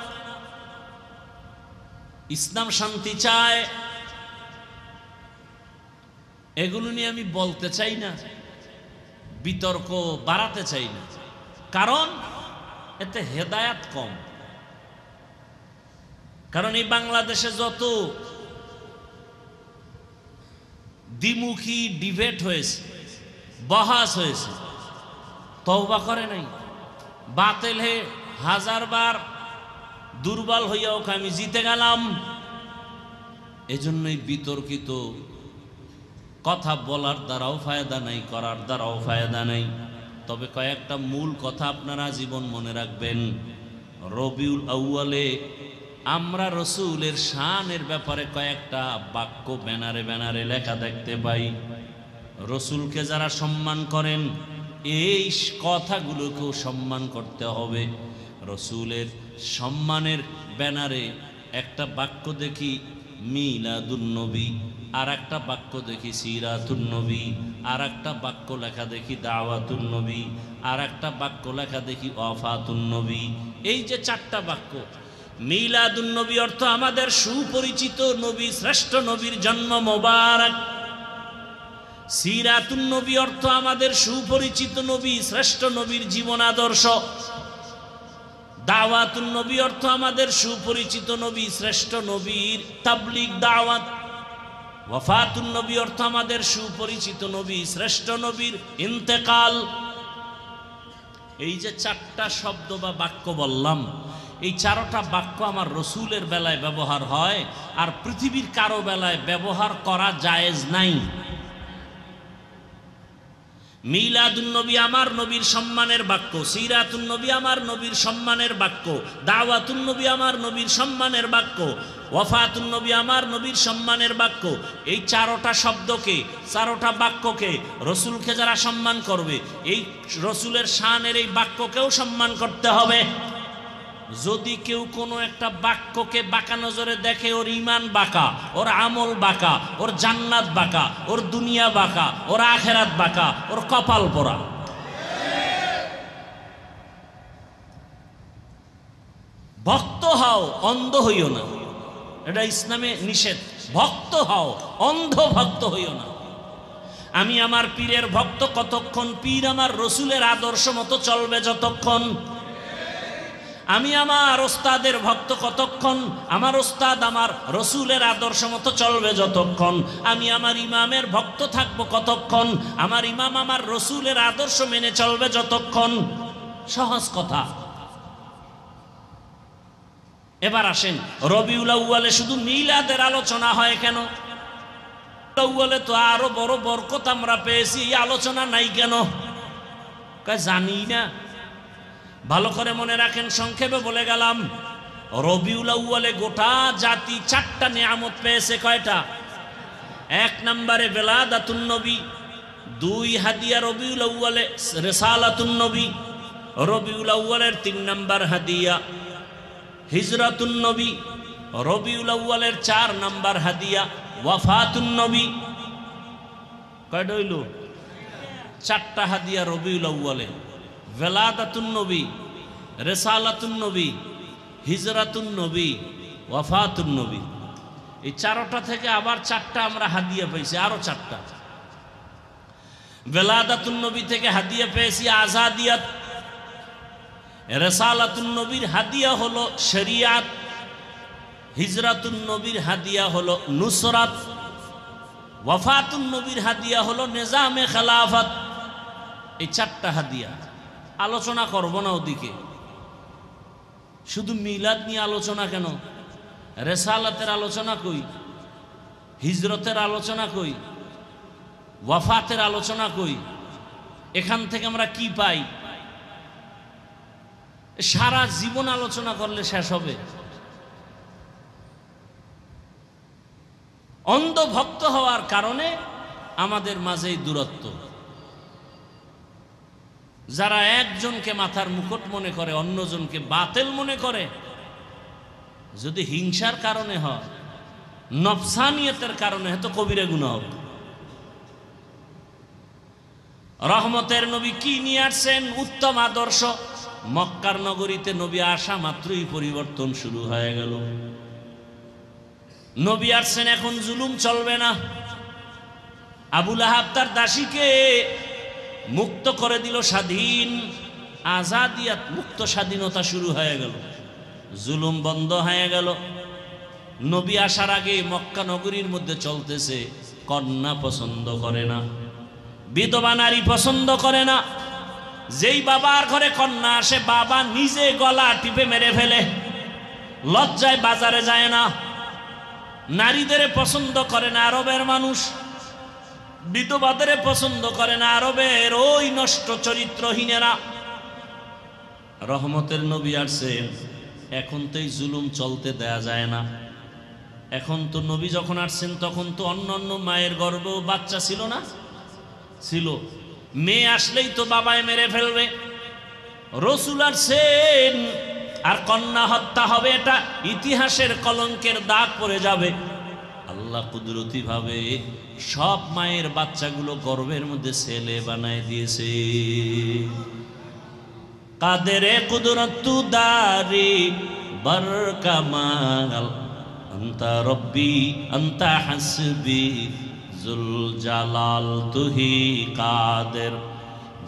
ইসলাম শান্তি চায়। এগুলো নিয়ে আমি বলতে চাই না, বিতর্ক বাড়াতে চাই না, কারণ এতে হেদায়াত কম। কারণ এই বাংলাদেশে যত দ্বিমুখী ডিবেট হয়েছে, বহাস হয়েছে, তওবা করে নাই। বাতিল হে 1000 বার দুর্বল হইয়াও আমি জিতে গেলাম। এজন্যই বিতর্কিত কথা বলার দ্বারাও ফায়দা নাই, করার দ্বারাও ফায়দা নাই। তবে কয়েকটা মূল কথা আপনারা জীবন মনে রাখবেন। রবিউল আউয়ালে আমরা রসুলের শানের ব্যাপারে কয়েকটা বাক্য ব্যানারে ব্যানারে লেখা দেখতে পাই। রসুলকে যারা সম্মান করেন, এই কথাগুলোকেও সম্মান করতে হবে। রসুলের সম্মানের ব্যানারে একটা বাক্য দেখি মিলাদুন নবী, আর একটা বাক্য দেখি সিরাতুন নবী, আর একটা বাক্য লেখা দেখি দাওয়াতুন নবী, আর একটা বাক্য লেখা দেখি ওয়াফাতুন নবী। এই যে 4টা বাক্য, মিলাদুন নবী অর্থ আমাদের সুপরিচিত নবী, শ্রেষ্ঠ নবীর জন্ম মোবারক। সিরাতুন নবী অর্থ আমাদের সুপরিচিত নবী, শ্রেষ্ঠ নবীর জীবন আদর্শ। দাওয়াতুন নবী অর্থ আমাদের সুপরিচিত নবী, শ্রেষ্ঠ নবীর তাবলীগ দাওয়াত। ওয়াফাতুন নবী অর্থ আমাদের সুপরিচিত নবী, শ্রেষ্ঠ নবীর ইন্তেকাল। এই যে 4টা শব্দ বা বাক্য বললাম, এই 4টা বাক্য আমার রসুলের বেলায় ব্যবহার হয়, আর পৃথিবীর কারো বেলায় ব্যবহার করা জায়েজ নাই। মিলাদুন নবী আমার নবীর সম্মানের বাক্য, সিরাতুন নবী আমার নবীর সম্মানের বাক্য, দাওয়াতুন নবী আমার নবীর সম্মানের বাক্য, ওয়াফাতুন নবী আমার নবীর সম্মানের বাক্য। এই চারোটা শব্দকে, চারোটা বাক্যকে, রসুলকে যারা সম্মান করবে, এই রসুলের শানের এই বাক্যকেও সম্মান করতে হবে। যদি কেউ কোনো একটা বাক্যকে বাঁকা নজরে দেখে, ওর ঈমান বাঁকা, ওর আমল বাঁকা, ওর জান্নাত বাঁকা, ওর দুনিয়া বাঁকা, ওর আখেরাত বাঁকা, ওর কপাল পোড়া। ভক্ত হও, অন্ধ হইও না, এটা ইসলামে নিষেধ। ভক্ত হও, অন্ধ ভক্ত হইও না। আমি আমার পীরের ভক্ত কতক্ষণ, পীর আমার রসুলের আদর্শ মতো চলবে যতক্ষণ। আমি আমার ওস্তাদের ভক্ত কতক্ষণ, আমার ওস্তাদ আমার রসুলের আদর্শ মতো চলবে যতক্ষণ। আমি আমার ইমামের ভক্ত থাকবো কতক্ষণ, আমার ইমাম আমার রসুলের আদর্শ মেনে চলবে যতক্ষণ। সহজ কথা। এবার আসেন, রবিউল আউয়ালে শুধু মিলাদের আলোচনা হয় কেন? আউয়ালে তো আরো বড় বরকত আমরা পেয়েছি, এই আলোচনা নাই কেন? জানি না। ভালো করে মনে রাখেন, সংক্ষেপে বলে গেলাম। রবিউল আউয়ালে গোটা জাতি চারটা নিয়ামত পেয়েছে। কয়টা? এক নম্বরে বেলাদাতুন নবী, দুই হাদিয়া রবিউল আউয়ালে রিসালাতুন নবী, রবিউল আউয়ালের 3 নম্বর হাদিয়া হিজরাতুন নবী, রবিউল আউয়ালের 4 নম্বর হাদিয়া ওয়াফাতুন নবী। কয়টা হইল? 4টা হাদিয়া রবিউল আউয়ালে। বেলাদাতুন নবী, রিসালাতুন নবী, হিজরাতুন নবী, ওয়াফাতুন নবী। এই 4টা থেকে আবার 4টা আমরা হাদিয়া পেয়েছি, আরো 4টা। বেলাদাতুন নবী থেকে হাদিয়া পেয়েছি আজাদিয়াত, রিসালাতুন নবীর হাদিয়া হলো শরিয়াত, হিজরাতুন নবীর হাদিয়া হলো নুসরাত, ওয়াফাতুন নবীর হাদিয়া হলো নিজামে খেলাফত। এই 4টা হাদিয়া। আলোচনা করব না ওদিকে, শুধু মিলাদ নিয়ে আলোচনা কেন? রেসালাতের আলোচনা কই, হিজরতের আলোচনা কই, ওয়াফাতের আলোচনা কই? এখান থেকে আমরা কি পাই? সারা জীবন আলোচনা করলে শেষ হবে। অন্ধ ভক্ত হওয়ার কারণে আমাদের মাঝেই দূরত্ব। যারা একজনকে মাথার মুকুট মনে করে, অন্যজনকে বাতেল মনে করে, যদি হিংসার কারণে হয়, নফসানিয়তের কারণে হয়, তো কবিরা গুনাহ হবে। রহমতের নবী কি নিয়ে আসছেন? উত্তম আদর্শ। মক্কার নগরীতে নবী আসা মাত্রই পরিবর্তন শুরু হয়ে গেল। নবী আসছেন, এখন জুলুম চলবে না। আবু লাহাব তার দাসীকে মুক্ত করে দিল, স্বাধীন, আজাদিয়াত, মুক্ত স্বাধীনতা শুরু হয়ে গেল, জুলুম বন্ধ হয়ে গেল। নবী আসার আগে মক্কা নগরীর মধ্যে চলতেছে, কন্যা পছন্দ করে না, বিধবা নারী পছন্দ করে না। যেই বাবার ঘরে কন্যা আসে, বাবা নিজে গলা টিপে মেরে ফেলে, লজ্জায় বাজারে যায় না। নারীদের পছন্দ করে না আরবের মানুষ, বিধবাদের পছন্দ করে না আরবের ওই নষ্ট চরিত্রহীনেরা। রহমতের নবী আসছেন, এখন তো এই জুলুম চলতে দেয়া যায় না। এখন তো নবী যখন আসছেন তখন তো অন্য অন্য মায়ের গর্ভেও বাচ্চা ছিল না? ছিল। মেয়ে আসলেই তো বাবায় মেরে ফেলবে। রসুল আসছেন আর কন্যা হত্যা হবে, এটা ইতিহাসের কলঙ্কের দাগ পড়ে যাবে। আল্লাহ কুদরতি ভাবে সব মায়ের বাচ্চাগুলো গর্ভের মধ্যে ছেলে বানায় দিয়েছে। কাদেরে কুদরতু দারি বরকামাল, আনতা রব্বি আনতা হাসবি জুল জালাল, তুহি কাদের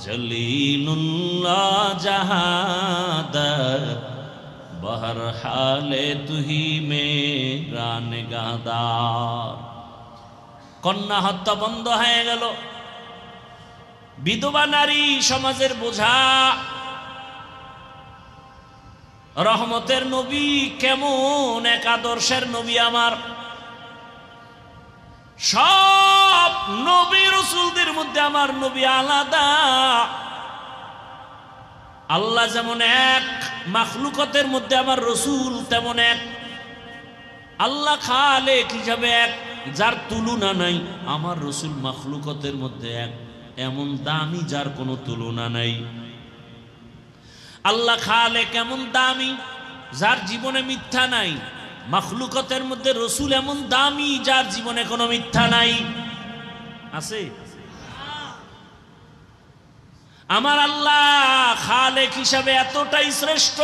জলিলুল্লাহ জাহাদার, বহর হালে তুহি মেরা নিগাহদার। কন্যা হত্যা বন্ধ হয়ে গেল। বিধবা নারী সমাজের বোঝা। রহমতের নবী কেমন এক আদর্শের নবী আমার। সব নবী রাসূলদের মধ্যে আমার নবী আলাদা। আল্লাহ যেমন এক, মাখলুকাতের মধ্যে আমার রাসূল তেমন এক। আল্লাহ খালেক হিসাবে এক, যার তুলনা নাই। আমার রাসূল মাখলুকাতের মধ্যে এক, এমন দামি যার কোনো তুলনা নাই। আল্লাহ খালেক এমন দামি, যার জীবনে মিথ্যা নাই। মাখলুকাতের মধ্যে রাসূল এমন দামি, যার জীবনে কোনো মিথ্যা নাই। আছে? আমার আল্লাহ খালেক হিসাবে এতটাই শ্রেষ্ঠ,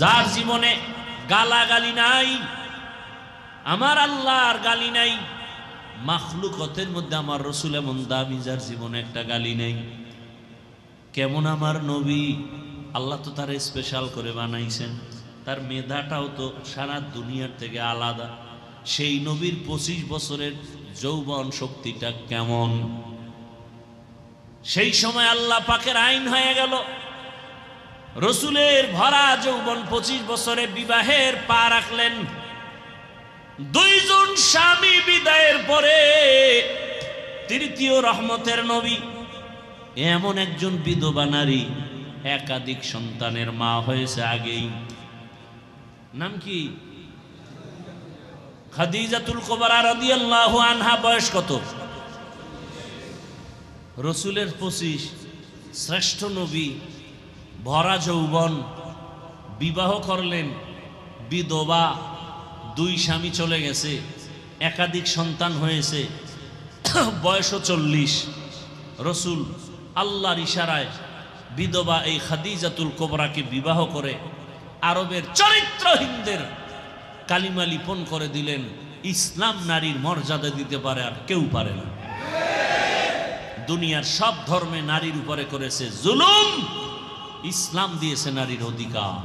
যার জীবনে গালাগালি নাই। আমার আল্লাহর গালি নাই। মাখলুকাতের মধ্যে আমার রাসূল এমন দামি, যার জীবনে একটা গালি নেই। কেমন আমার নবী! আল্লাহ তো তার স্পেশাল করে বানাইছেন। তার মেধাটাও তো সারা দুনিয়ার থেকে আলাদা। সেই নবীর 25 বছরের যৌবন শক্তিটা কেমন! সেই সময় আল্লাহ পাকের আইন হয়ে গেল, রাসূলের ভরা যৌবন 25 বছরে বিবাহের পা রাখলেন। দুইজন স্বামী বিদায়ের পরে তৃতীয় রহমতের নবী এমন একজন বিধবা নারী, একাধিক সন্তানের মা হয়েছে আগেই। নাম কি? খাদিজাতুল কুবরা রাদিয়াল্লাহু আনহা। বয়স কত? রাসূলের 25, শ্রেষ্ঠ নবী, ভরা যৌবন, বিবাহ করলেন, বিধবা, 2 স্বামী চলে গেছে, একাধিক সন্তান হয়েছে, বয়স 40। রাসূল আল্লাহর ইশারায় বিধবা এই খাদিজাতুল কুবরাকে বিবাহ করে আরবের চরিত্রহীনদের কালিমা লিপন করে দিলেন। ইসলাম নারীর মর্যাদা দিতে পারে, আর কেউ পারে না। দুনিয়ার সব ধর্মে নারীর উপরে করেছে জুলুম, ইসলাম দিয়েছে নারীর অধিকার,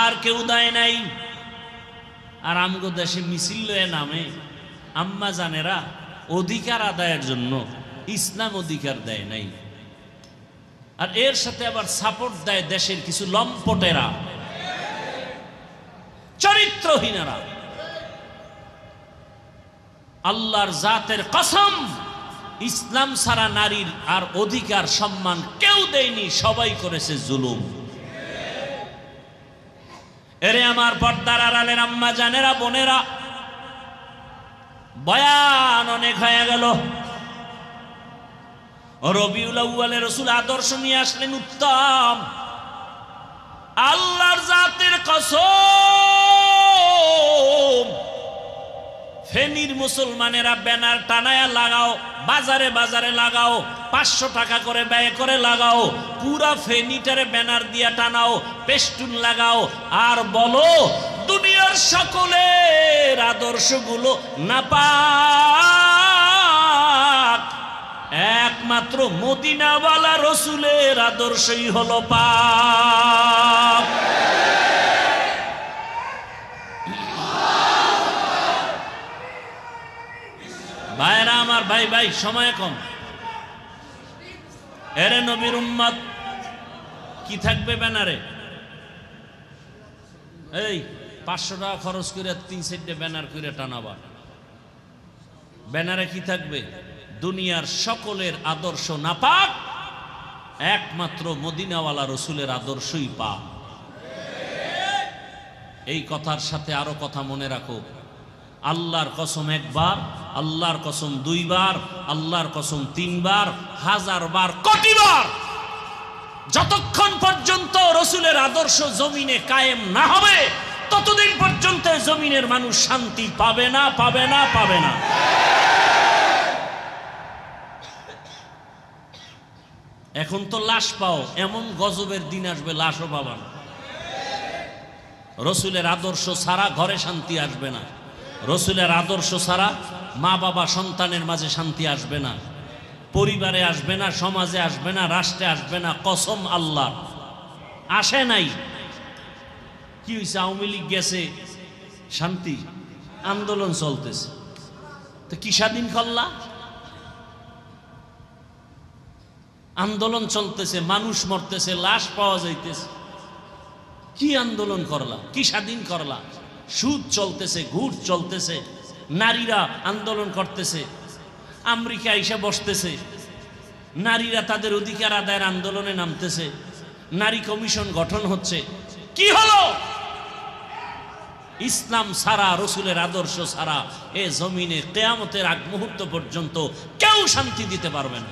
আর কেউ দেয় নাই। আর আমগো দেশে মিছিল লয়ে নামে আম্মা জানেরা অধিকার আদায়ের জন্য, ইসলাম অধিকার দেয় নাই। আর এর সাথে আবার সাপোর্ট দেয় দেশের কিছু লম্পটেরা, চরিত্রহীনেরা। আল্লাহর জাতের কসম, ইসলাম ছাড়া নারীর আর অধিকার সম্মান কেউ দেয়নি, সবাই করেছে জুলুম। এরে আমার পর্দার আড়ালের আম্মা জানেরা, বোনেরা, বয়ান অনেক হয়ে গেল। রবিউল আউয়ালে রাসূল আদর্শ নিয়ে আসলেন উত্তম। আল্লাহর জাতের কসম, ফেনীর মুসলমানেরা ব্যানার টানায়া লাগাও, বাজারে বাজারে লাগাও, 500 টাকা করে ব্যয় করে লাগাও, পুরা ফেনীটারে ব্যানার দিয়া টানাও, পেস্টুন লাগাও, আর বলো দুনিয়ার সকলের আদর্শগুলো নাপাক, একমাত্র মদিনাওয়ালা রাসূলের আদর্শই হলো পাক। ভাইরা আমার, ভাই সময় কম। এরে নবীর উম্মত, কি থাকবে ব্যানারে? এই 500 টাকা খরচ করে 3-4টে ব্যানার করে টানাবা। ব্যানারে কি থাকবে? দুনিয়ার সকলের আদর্শ নাপাক, একমাত্র মদিনাওয়ালা রাসূলের আদর্শই পাক। এই কথার সাথে আরো কথা মনে রাখো। আল্লাহর কসম একবার, আল্লাহর কসম 2 বার, আল্লাহর কসম 3 বার, 1000 বার, কোটি বার, যতক্ষণ পর্যন্ত রাসূলের আদর্শ জমিনে কায়েম না হবে, ততদিন পর্যন্ত জমিনের মানুষ শান্তি পাবে না, পাবে না, পাবে না। এখন তো লাশ পাও, এমন গজবের দিন আসবে লাশও পাবা না। রাসূলের আদর্শ ছাড়া ঘরে শান্তি আসবে না। রাসূলের আদর্শ ছাড়া মা বাবা সন্তানের মাঝে শান্তি আসবে না, পরিবারে আসবে না, সমাজে আসবে না, রাষ্ট্রে আসবে না। কসম আল্লাহ, আসে নাই। কি হয়েছে? আওয়ামী লীগ গেছে, শান্তি, আন্দোলন চলতেছে, তো কি স্বাধীন করলা? আন্দোলন চলতেছে, মানুষ মরতেছে, লাশ পাওয়া যাইতেছে, কি আন্দোলন করলা? কি স্বাধীন করলা? সুদ চলতেছে, ঘুষ চলতেছে, নারীরা আন্দোলন করতেছে, আমেরিকা এসে বসতেছে, নারীরা তাদের অধিকার আদায়ের আন্দোলনে নামতেছে, নারী কমিশন গঠন হচ্ছে। কি হলো? ইসলাম ছাড়া, রসুলের আদর্শ ছাড়া এ জমিনে কিয়ামতের আগ মুহূর্ত পর্যন্ত কেউ শান্তি দিতে পারবে না।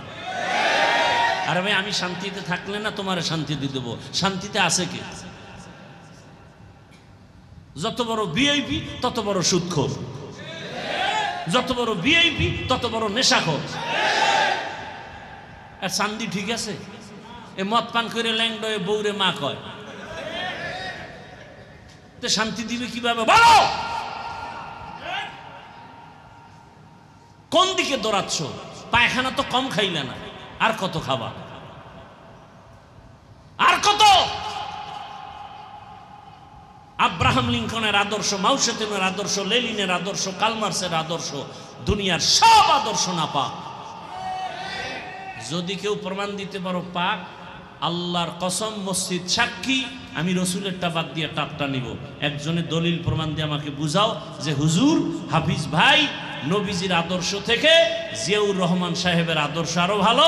আরে ভাই, আমি শান্তিতে থাকলে না তোমার শান্তি দিয়ে দেবো? শান্তিতে আছে কে? যত বড় ভিআইপি তত বড় সুদখোর, যত বড় ভিআইপি তত বড় নেশাখোর। আর শান্তি ঠিক আছে? এ মদ পান করে ল্যাংড হয়ে বউরে মা কয়, তো শান্তি দিবে কিভাবে বলো? কোন দিকে দৌড়াচ্ছ? পায়খানা তো কম খাইলে না, আর কত খাবা? আর কত? আব্রাহাম লিঙ্কনের আদর্শ, মাও সেতুনের আদর্শ, লেনিনের আদর্শ, কালমার্সের আদর্শ, দুনিয়ার সব আদর্শ না পাক। যদি কেউ প্রমাণ দিতে পারো পাক, আল্লাহর কসম, মসজিদ সাক্ষী, আমি রসুলেরটা বাদ দিয়ে টাপটা নিব। একজনের দলিল প্রমাণ দিয়ে আমাকে বুঝাও যে হুজুর, হাফিজ ভাই, নবীজির আদর্শ থেকে জিয়াউর রহমান সাহেবের আদর্শ আরো ভালো,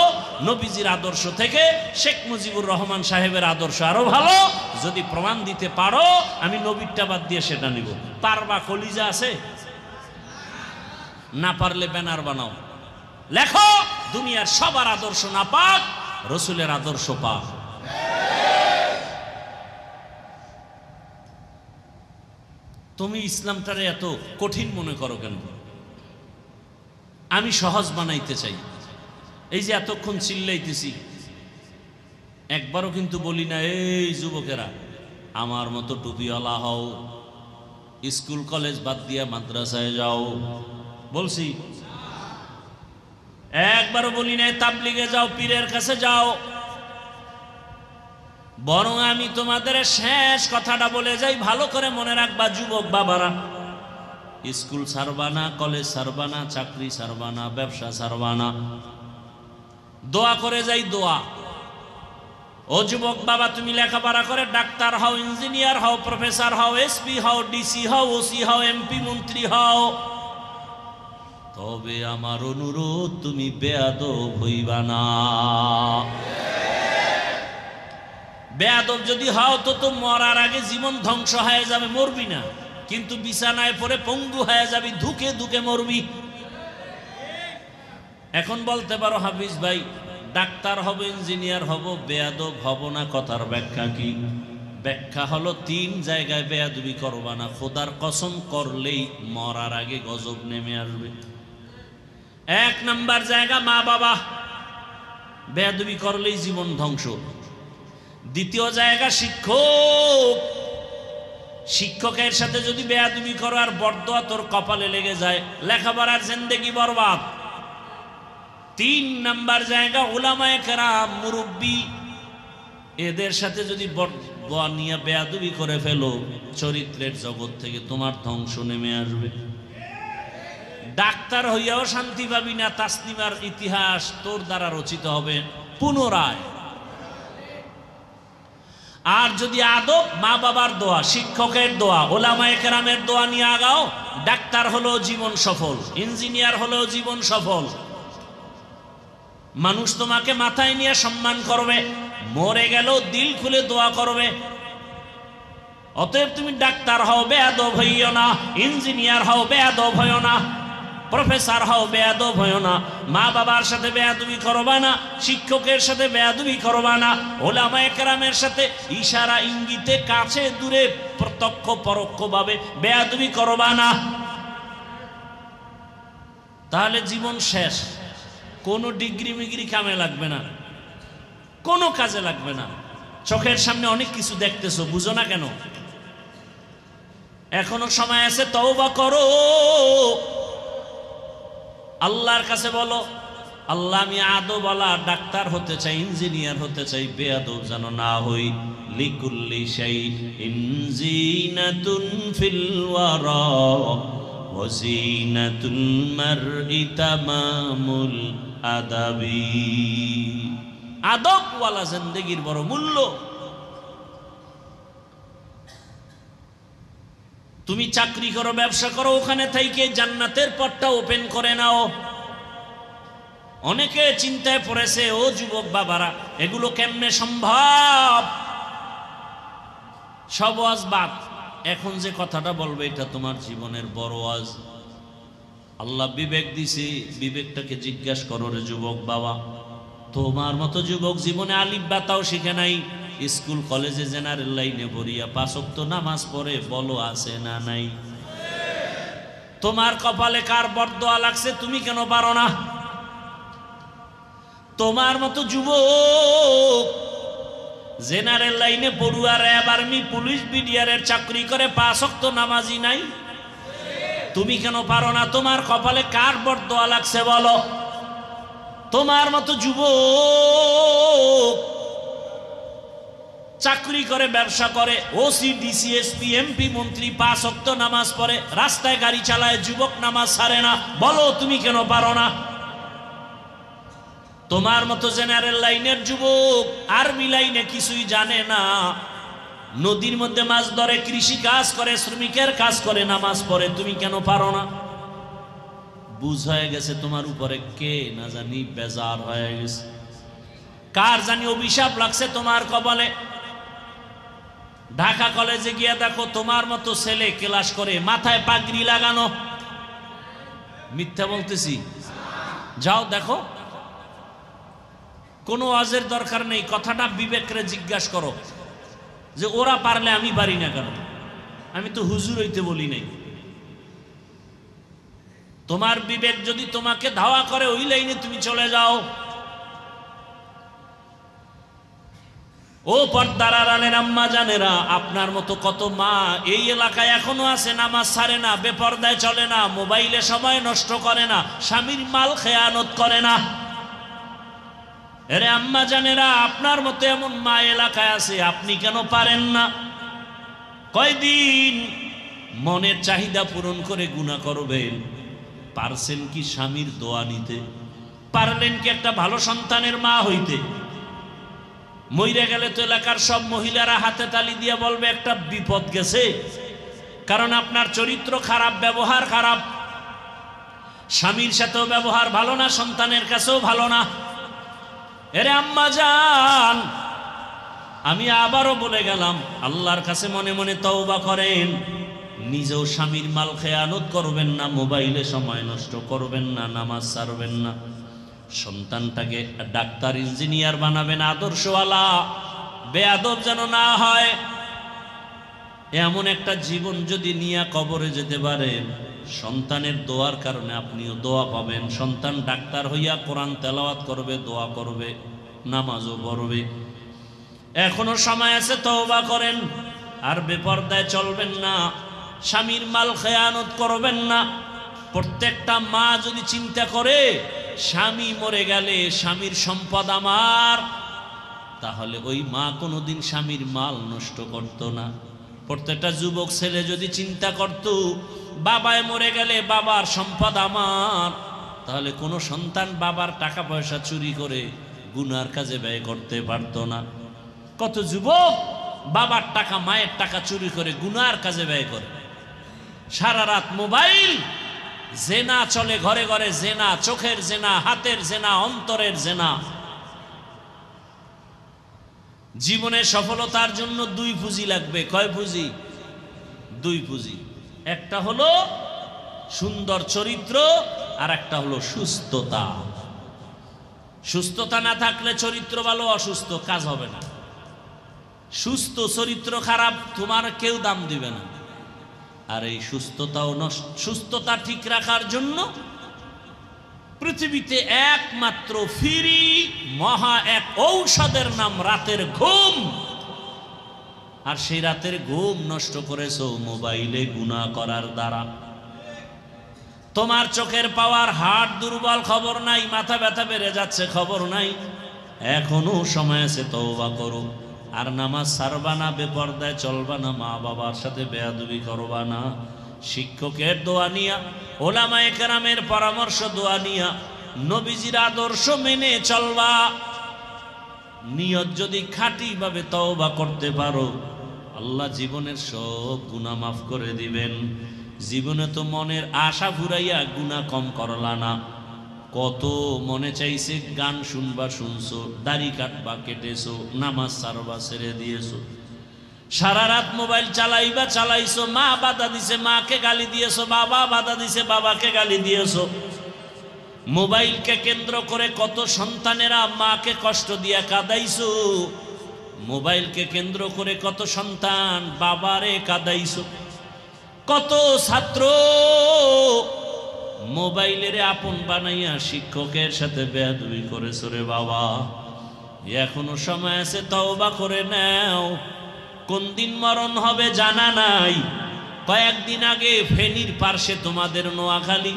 নবীজির আদর্শ থেকে শেখ মুজিবুর রহমান সাহেবের আদর্শ আরো ভালো। যদি প্রমাণ দিতে পারো, আমি নবীরটা বাদ দিয়ে সেটা নিব। পারবা? কলিজা আছে? না পারলে ব্যানার বানাও, লেখো দুনিয়ার সবার আদর্শ না পাক, রসুলের আদর্শ পাক। তুমি ইসলামটারে এত কঠিন মনে করো কেন? আমি সহজ বানাইতে চাই। এই যে এতক্ষণ চিল্লাইতেছি, একবারও কিন্তু বলি না এই যুবকেরা আমার মতো টুপিওয়ালা হও, স্কুল কলেজ বাদ দিয়া মাদ্রাসায় যাও। বলছি? একবারও বলি না তাবলিগে যাও, পীরের কাছে যাও। বরং আমি তোমাদের শেষ কথাটা বলে যাই, ভালো করে মনে রাখবা যুবক বাবারা, স্কুল ছাড়বা না, কলেজ ছাড়বা না, চাকরি ছাড়বা না, ব্যবসা ছাড়বা না। দোয়া করে যাই, দোয়া। ও যুবক বাবা, তুমি লেখাপড়া করে ডাক্তার হও, ইঞ্জিনিয়ার হও, প্রফেসর হও, এসপি হও, ডিসি হও, ওসি হও, এমপি মন্ত্রী হও, তবে আমার অনুরোধ তুমি বেয়াদব হইবা না। বেয়াদব যদি হও তো মরার আগে জীবন ধ্বংস হয়ে যাবে, মরবি না, কিন্তু বিছানায় পড়ে পঙ্গু হয়ে যাবি, ধুকে ধুকে মরবি। এখন বলতে পারো হাফিজ ভাই, ডাক্তার হব, ইঞ্জিনিয়ার হব, বেয়াদব হব না, কথার ব্যাখ্যা কি? ব্যাখ্যা হলো 3 জায়গায় বেয়াদবি করবা না, খোদার কসম করলেই মরার আগে গজব নেমে আসবে। 1 নাম্বার জায়গা মা বাবা, বেয়াদবি করলেই জীবন ধ্বংস। 2য় জায়গা শিক্ষক, শিক্ষকের সাথে যদি বেয়াদবি করো আর বরদোয়া তোর কপালে লেগে যায়, লেখাপড়ার জিন্দেগি বরবাদ। 3 নাম্বার জায়গা উলামায়ে কেরাম, মুরব্বী, এদের সাথে যদি বরদোয়া নিয়ে বেয়াদবি করে ফেলো, চরিত্রের জগৎ থেকে তোমার ধ্বংস নেমে আসবে। ডাক্তার হইয়াও শান্তি পাবি না, তাসলিমার ইতিহাস তোর দ্বারা রচিত হবে পুনরায়। আর যদি আদব, মা বাবার দোয়া, শিক্ষকের দোয়া, ওলামায়ে কেরামের দোয়া নিয়ে আগাও, ডাক্তার হলেও জীবন সফল, ইঞ্জিনিয়ার হলেও জীবন সফল। মানুষ তোমাকে মাথায় নিয়ে সম্মান করবে, মরে গেলেও দিল খুলে দোয়া করবে। অতএব তুমি ডাক্তার হও, বেয়াদব হইও না, ইঞ্জিনিয়ার হও, বেয়াদব হইও না, প্রফেসর হও, বেয়াদব হইও না, মা বাবার সাথে বেয়াদবি করবা না, শিক্ষকের সাথে বেয়াদবি করবা না, ওলামায়ে কেরামের সাথে ইশারা ইঙ্গিতে, কাছে দূরে, প্রত্যক্ষ পরোক্ষভাবে বেয়াদবি করবা না। তাহলে জীবন শেষ। কোনো ডিগ্রি মিগ্রি কামে লাগবে না, কোনো কাজে লাগবে না। চোখের সামনে অনেক কিছু দেখতেছো, বুঝো না কেন? এখনো সময় আছে, তওবা করো, আল্লাহর কাছে বলো, আল্লাহ আমি আদবওয়ালা ডাক্তার হতে চাই, ইঞ্জিনিয়ার হতে চাই, বেয়াদব যেন না হই। লিকুল্লি শাইইন জিনাতুন ফিল ওয়ারা ওয়া জিনাতুল মারই তামামুল আদাবি। আদবওয়ালা জিন্দেগির বড় মূল্য। তুমি চাকরি করো, ব্যবসা করো, ওখানে থেকে জান্নাতের পথটা ওপেন করে নাও। অনেকে চিন্তায় পড়েছে, ও যুবক বাবারা, এগুলো কেমনে সম্ভব? সব ওয়াজ বাদ, এখন যে কথাটা বলবে এটা তোমার জীবনের বড় ওয়াজ। আল্লাহ বিবেক দিছে, বিবেকটাকে জিজ্ঞাসা করো রে যুবক বাবা। তোমার মতো যুবক জীবনে আলিফ বাতাও শিখে নাই, স্কুল কলেজে জেনারেল লাইনে পড়িয়া 5 ওয়াক্ত নামাজ পড়ে, বলো আছে না নাই? তোমার কপালে কার বরদোয়া লাগছে, তুমি কেন পারো না? তোমার মতো যুবক জেনারেল লাইনে পড়ুয়া, র্যাব, আর্মি, পুলিশ, বিডিআরের চাকরি করে, 5 ওয়াক্ত নামাজি নাই, তুমি কেন পারো না? তোমার কপালে কার বরদোয়া লাগছে বলো? তোমার মতো যুবক চাকরি করে, ব্যবসা করে, ওসি, ডিসি, এসপি, এমপি, মন্ত্রী, 5 ওয়াক্ত নামাজ পড়ে, রাস্তায় গাড়ি চালায়, যুবক নামাজ ছাড়ে না, বলো তুমি কেন পারো না? তোমার মতো জেনারেল লাইনের যুবক আর্মি লাইনে কিছুই জানে না, নদীর মধ্যে মাছ ধরে, কৃষি কাজ করে, শ্রমিকের কাজ করে, নামাজ পড়ে, তুমি কেন পারো না? বুঝ হয়ে গেছে তোমার উপরে, কে না জানি বেজার হয়ে গেছে, কার জানি অভিশাপ লাগছে তোমার কপালে। ঢাকা কলেজে গিয়ে দেখো তোমার মতো ছেলে ক্লাস করে, মাথায় পাগড়ি লাগানো। মিথ্যা বলতেছি? যাও দেখো, কোনো ওয়াজের দরকার নেই, কথাটা বিবেকরে জিজ্ঞাসা করো যে ওরা পারলে আমি পারি না কেন? আমি তো হুজুর হইতে বলি নাই। তোমার বিবেক যদি তোমাকে ধাওয়া করে, ওই লাইনে তুমি চলে যাও। ও পর্দার আড়ালের আম্মা জানেরা, আপনার মতো কত মা এই এলাকায় এখনো আছে, নামাজ ছাড়ে না, বেপর্দায় চলে না, মোবাইলে সময় নষ্ট করে না, স্বামীর মাল খেয়ানত করে না। এরে আম্মা জানেরা, আপনার মতো এমন মা এলাকায় আছে, আপনি কেন পারেন না? কয়দিন মনের চাহিদা পূরণ করে গুনাহ করবেন? পারছেন কি স্বামীর দোয়া নিতে? পারলেন কি একটা ভালো সন্তানের মা হইতে? মইরা গেলে তো এলাকার সব মহিলারা হাতে তালি দিয়ে বলবে একটা বিপদ গেছে, কারণ আপনার চরিত্র খারাপ, ব্যবহার খারাপ, স্বামীর সাথেও ব্যবহার ভালো না, সন্তানের কাছেও ভালো না। এরে আম্মা জান, আমি আবারও বলে গেলাম, আল্লাহর কাছে মনে মনে তওবা করেন, নিজেও স্বামীর মাল খেয়ানত করবেন না, মোবাইলে সময় নষ্ট করবেন না, নামাজ ছাড়বেন না, সন্তানটাকে ডাক্তার, ইঞ্জিনিয়ার বানাবেন, আদর্শওয়ালা, বেয়াদব যেন না হয়। এমন একটা জীবন যদি নিয়ে কবরে যেতে পারেন, সন্তানের দোয়ার কারণে আপনিও দোয়া পাবেন। সন্তান ডাক্তার হইয়া কোরআন তেলাওয়াত করবে, দোয়া করবে, নামাজও পড়বে। এখনো সময় আছে, তওবা করেন, আর বেপরদায় চলবেন না, স্বামীর মাল খেয়ানত করবেন না। প্রত্যেকটা মা যদি চিন্তা করে স্বামী মরে গেলে স্বামীর সম্পদ আমার, তাহলে ওই মা কোনোদিন স্বামীর মাল নষ্ট করত না। প্রত্যেকটা যুবক ছেলে যদি চিন্তা করত বাবায় মরে গেলে বাবার সম্পদ আমার, তাহলে কোনো সন্তান বাবার টাকা পয়সা চুরি করে গুনার কাজে ব্যয় করতে পারত না। কত যুবক বাবার টাকা, মায়ের টাকা চুরি করে গুনার কাজে ব্যয় করে। সারা রাত মোবাইল, জেনা চলে ঘরে ঘরে, জেনা, চোখের জেনা, হাতের জেনা, অন্তরের জেনা। জীবনে সফলতার জন্য 2 পুঁজি লাগবে। কয় পুঁজি? 2 পুঁজি। একটা হলো সুন্দর চরিত্র, আর একটা হলো সুস্থতা। সুস্থতা না থাকলে চরিত্র ভালো, অসুস্থ কাজ হবে না। সুস্থ চরিত্র খারাপ, তোমার কেউ দাম দিবে না। আর এই সুস্থতাও সুস্থতা ঠিক রাখার জন্য পৃথিবীতে একমাত্র ফ্রি মহা এক ঔষধের নাম রাতের ঘুম। আর সেই রাতের ঘুম নষ্ট করেছো মোবাইলে গুনাহ করার দ্বারা। তোমার চোখের পাওয়ার, হার্ট দুর্বল, খবর নাই, মাথা ব্যথা বেড়ে যাচ্ছে, খবর নাই। এখনো সময় আছে, তওবা করো। আর নামাজ ছাড়বা না, বেপরদায় চলবা না, মা বাবার সাথে বেয়াদবি করবা না, শিক্ষকের দোয়া নিয়া, ওলামায়ে কেরামের পরামর্শ দোয়া নিয়া, নবীজির আদর্শ মেনে চলবা। নিয়ত যদি খাঁটি ভাবে তওবা করতে পারো, আল্লাহ জীবনের সব গুনাহ মাফ করে দিবেন। জীবনে তো মনের আশা ফুরাইয়া গুনাহ কম করলা না। কত মনে চাইছে গান শুনবা শুনছো, দাড়ি কাটবা কেটেছো, নামাজ ছাড়বা ছেড়ে দিয়েছো, সারা রাত মোবাইল চালাইবা চালাইছো, মা বাধা দিছে মাকে গালি দিয়েছো, বাবা বাধা দিছে বাবাকে গালি দিয়েছো। মোবাইলকে কেন্দ্র করে কত সন্তানেরা মাকে কষ্ট দিয়া কাঁদাইছো, মোবাইলকে কেন্দ্র করে কত সন্তান বাবারে কাঁদাইছো। কত ছাত্র মোবাইলের আপন বানাইয়া শিক্ষকের সাথে বেয়াদবি করেছো রে বাবা। এখনো সময় আছে, তওবা করে নাও। কোন দিন মরণ হবে জানা নাই। কয়েকদিন আগে ফেনীর পার্শ্বে তোমাদের নোয়াখালী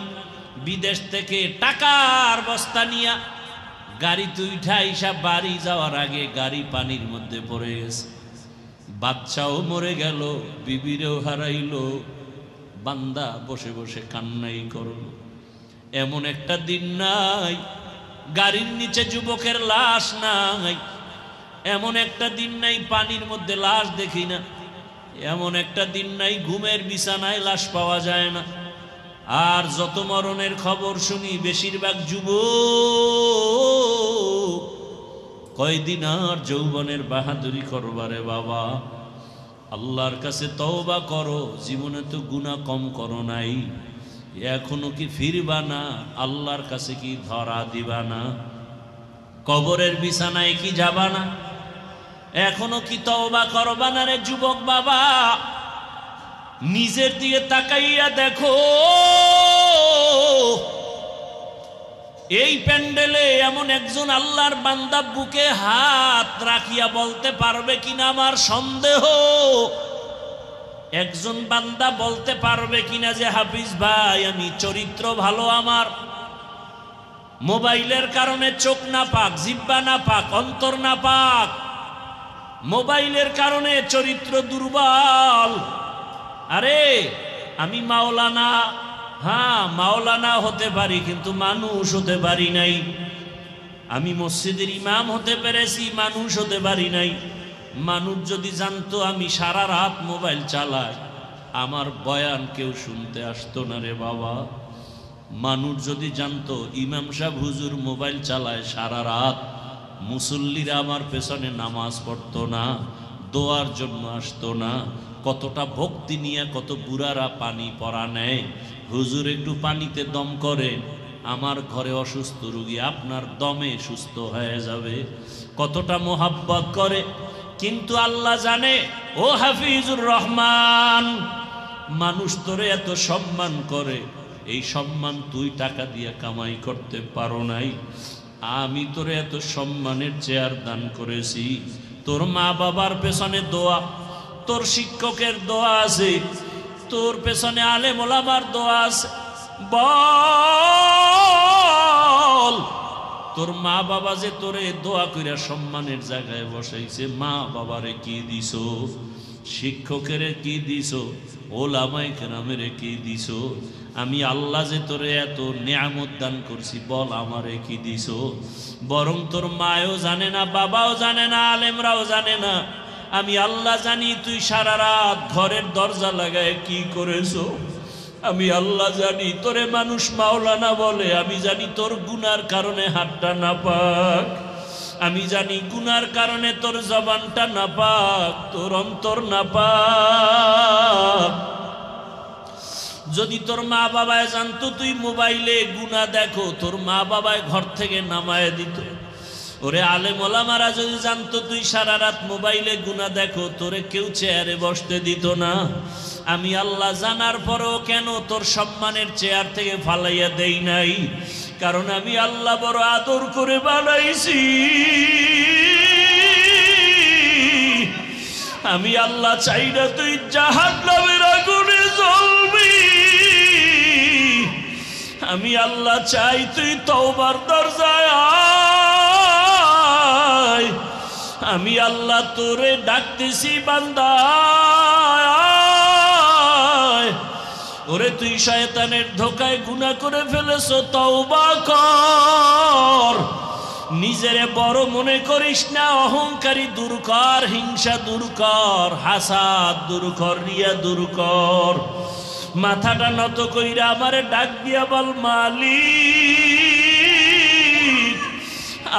বিদেশ থেকে টাকার বস্তা নিয়া গাড়িতে উঠা ইসা বাড়ি যাওয়ার আগে গাড়ি পানির মধ্যে পড়ে গেছে। বাচ্চাও মরে গেল, বিবিরেও হারাইলো, বান্দা বসে বসে কান্নাই করলো। এমন একটা দিন নাই গাড়ির নিচে যুবকের লাশ নাই, এমন একটা দিন নাই পানির মধ্যে লাশ দেখি না, এমন একটা দিন নাই ঘুমের বিছানায় লাশ পাওয়া যায় না। আর যত মরণের খবর শুনি বেশিরভাগ যুবক। কয়দিন আর যৌবনের বাহাদুরি করবারে বাবা। আল্লাহর কাছে তওবা করো। জীবনে তো গুনাহ কম করো নাই, এখনো কি ফিরবা না? আল্লাহর কাছে কি ধরা দিবা না? কবরের বিছানায় কি যাবা না? এখনো কি তওবা করবা না রে যুবক বাবা? নিজের দিকে তাকাইয়া দেখো, এই প্যান্ডেলে এমন একজন আল্লাহর বান্দা বুকে হাত রাখিয়া বলতে পারবে কিনা আমার সন্দেহ। একজন বান্দা বলতে পারবে কিনা যে হাফিজ ভাই আমি চরিত্র ভালো, আমার মোবাইলের কারণে চোখ না পাক, জিহ্বা না পাক, অন্তর না পাক, মোবাইলের কারণে চরিত্র দুর্বল। আরে আমি মাওলানা, হ্যাঁ মাওলানা হতে পারি কিন্তু মানুষ হতে পারি নাই। আমি মসজিদের ইমাম হতে পেরেছি, মানুষ হতে পারি নাই। মানুষ যদি জানতো আমি সারা রাত মোবাইল চালাই, আমার বয়ান কেউ শুনতে আসতো না রে বাবা। মানুষ যদি জানতো ইমাম সাহেব হুজুর মোবাইল চালায় সারা রাত, মুসল্লিরা আমার পেছনে নামাজ পড়তো না, দোয়ার জন্য আসতো না। কতটা ভক্তি নিয়ে কত বুড়ারা পানি পরা নেয়। হুজুর একটু পানিতে দম করে, আমার ঘরে অসুস্থ রোগী আপনার দমে সুস্থ হয়ে যাবে। কতটা মোহাব্বত করে। কিন্তু আল্লাহ জানে, ও হাফিজুর রহমান, মানুষ তোরে এত সম্মান করে, এই সম্মান তুই টাকা দিয়ে কামাই করতে পারো নাই। আমি তোরে এত সম্মানের চেয়ার দান করেছি। তোর মা বাবার পেছনে দোয়া, তোর শিক্ষকের দোয়া আছে, তোর পেছনে আলেম ওলামার দোয়া আছে। বল, তোর মা বাবা যে তোরে দোয়া কইরা সম্মানের জায়গায় বসাইছে, মা বাবারে কি দিছো? শিক্ষকের কি দিছো? ওলামায়ে কেরামের কি দিছো? আমি আল্লাহ যে তোরে এত নিয়ামত দান করছি, বল আমারে কি দিছো? বরং তোর মায়ও জানে না, বাবাও জানে না, আলেমরাও জানে না, আমি আল্লাহ জানি তুই সারা রাত ঘরের দরজা লাগায় কি করেছো। আমি আল্লাহ জানি তোরে মানুষ মাওলানা বলে, আমি জানি তোর গুনার কারণে হাতটা না পাক, আমি জানি গুনার কারণে তোর জবানটা না পাক, তোর অন্তর না পাক। যদি তোর মা বাবায় জানতো তুই মোবাইলে গুনাহ দেখো, তোর মা বাবায় ঘর থেকে নামায় দিত। ওরে আলেম ওলামারা যদি জানতো তুই সারা রাত মোবাইলে গুনাহ দেখো, তোরে কেউ চেয়ারে বসতে দিত না। আমি আল্লাহ জানার পরও কেন তোর সম্মানের চেয়ার থেকে ফালাইয়া দেই নাই? কারণ আমি আল্লাহ বড় আদর করে বানাইছি। আমি আল্লাহ চাই না তুই জাহান্নামের আগুনে জ্বলবি। আমি আল্লাহ চাই তুই তওবার দরজায় আয়। আমি আল্লাহ তোরে ডাকতেছি বান্দা, ওরে তুই শয়তানের ধোকায় গুনাহ করে ফেলেছো, তওবা কর। নিজেরে বড় মনে করিস না, অহংকারী দূর কর, হিংসা দূর কর, হাসাদ দূর কর, রিয়া দূর কর। মাথাটা নত কইরা আমারে ডাক দিয়া বল, মালিক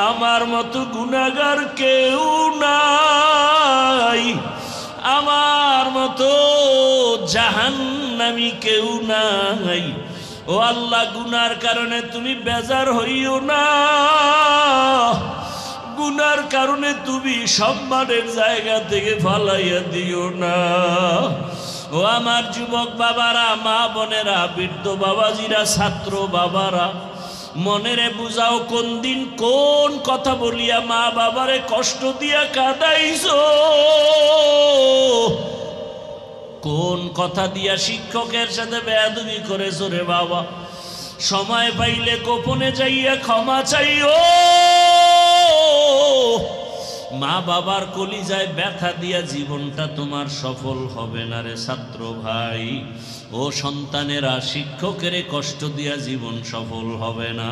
আমার মতো গুনাহগার কেউ নাই, আমার মতো জাহান্নামী কেউ নাই। ও আল্লাহ, গুনার কারণে তুমি বেজার হইও না, গুনার কারণে তুমি সম্মানের জায়গা থেকে ফালাইয়া দিও না। ও আমার যুবক বাবারা, মা বোনেরা, বৃদ্ধ বাবাজিরা, ছাত্র বাবারা, মনেরে বুঝাও কোন দিন কোন কথা বলিয়া মা বাবারে কষ্ট দিয়া কাঁদাইছো, কোন কথা দিয়া শিক্ষকের সাথে বেয়াদবি করেছো রে বাবা। সময় পাইলে গোপনে যাইয়া ক্ষমা চাইও। মা বাবার কলিজায় ব্যথা দিয়া জীবনটা তোমার সফল হবে না রে ছাত্র ভাই। ও সন্তানেরা, শিক্ষকের কষ্ট দিয়া জীবন সফল হবে না,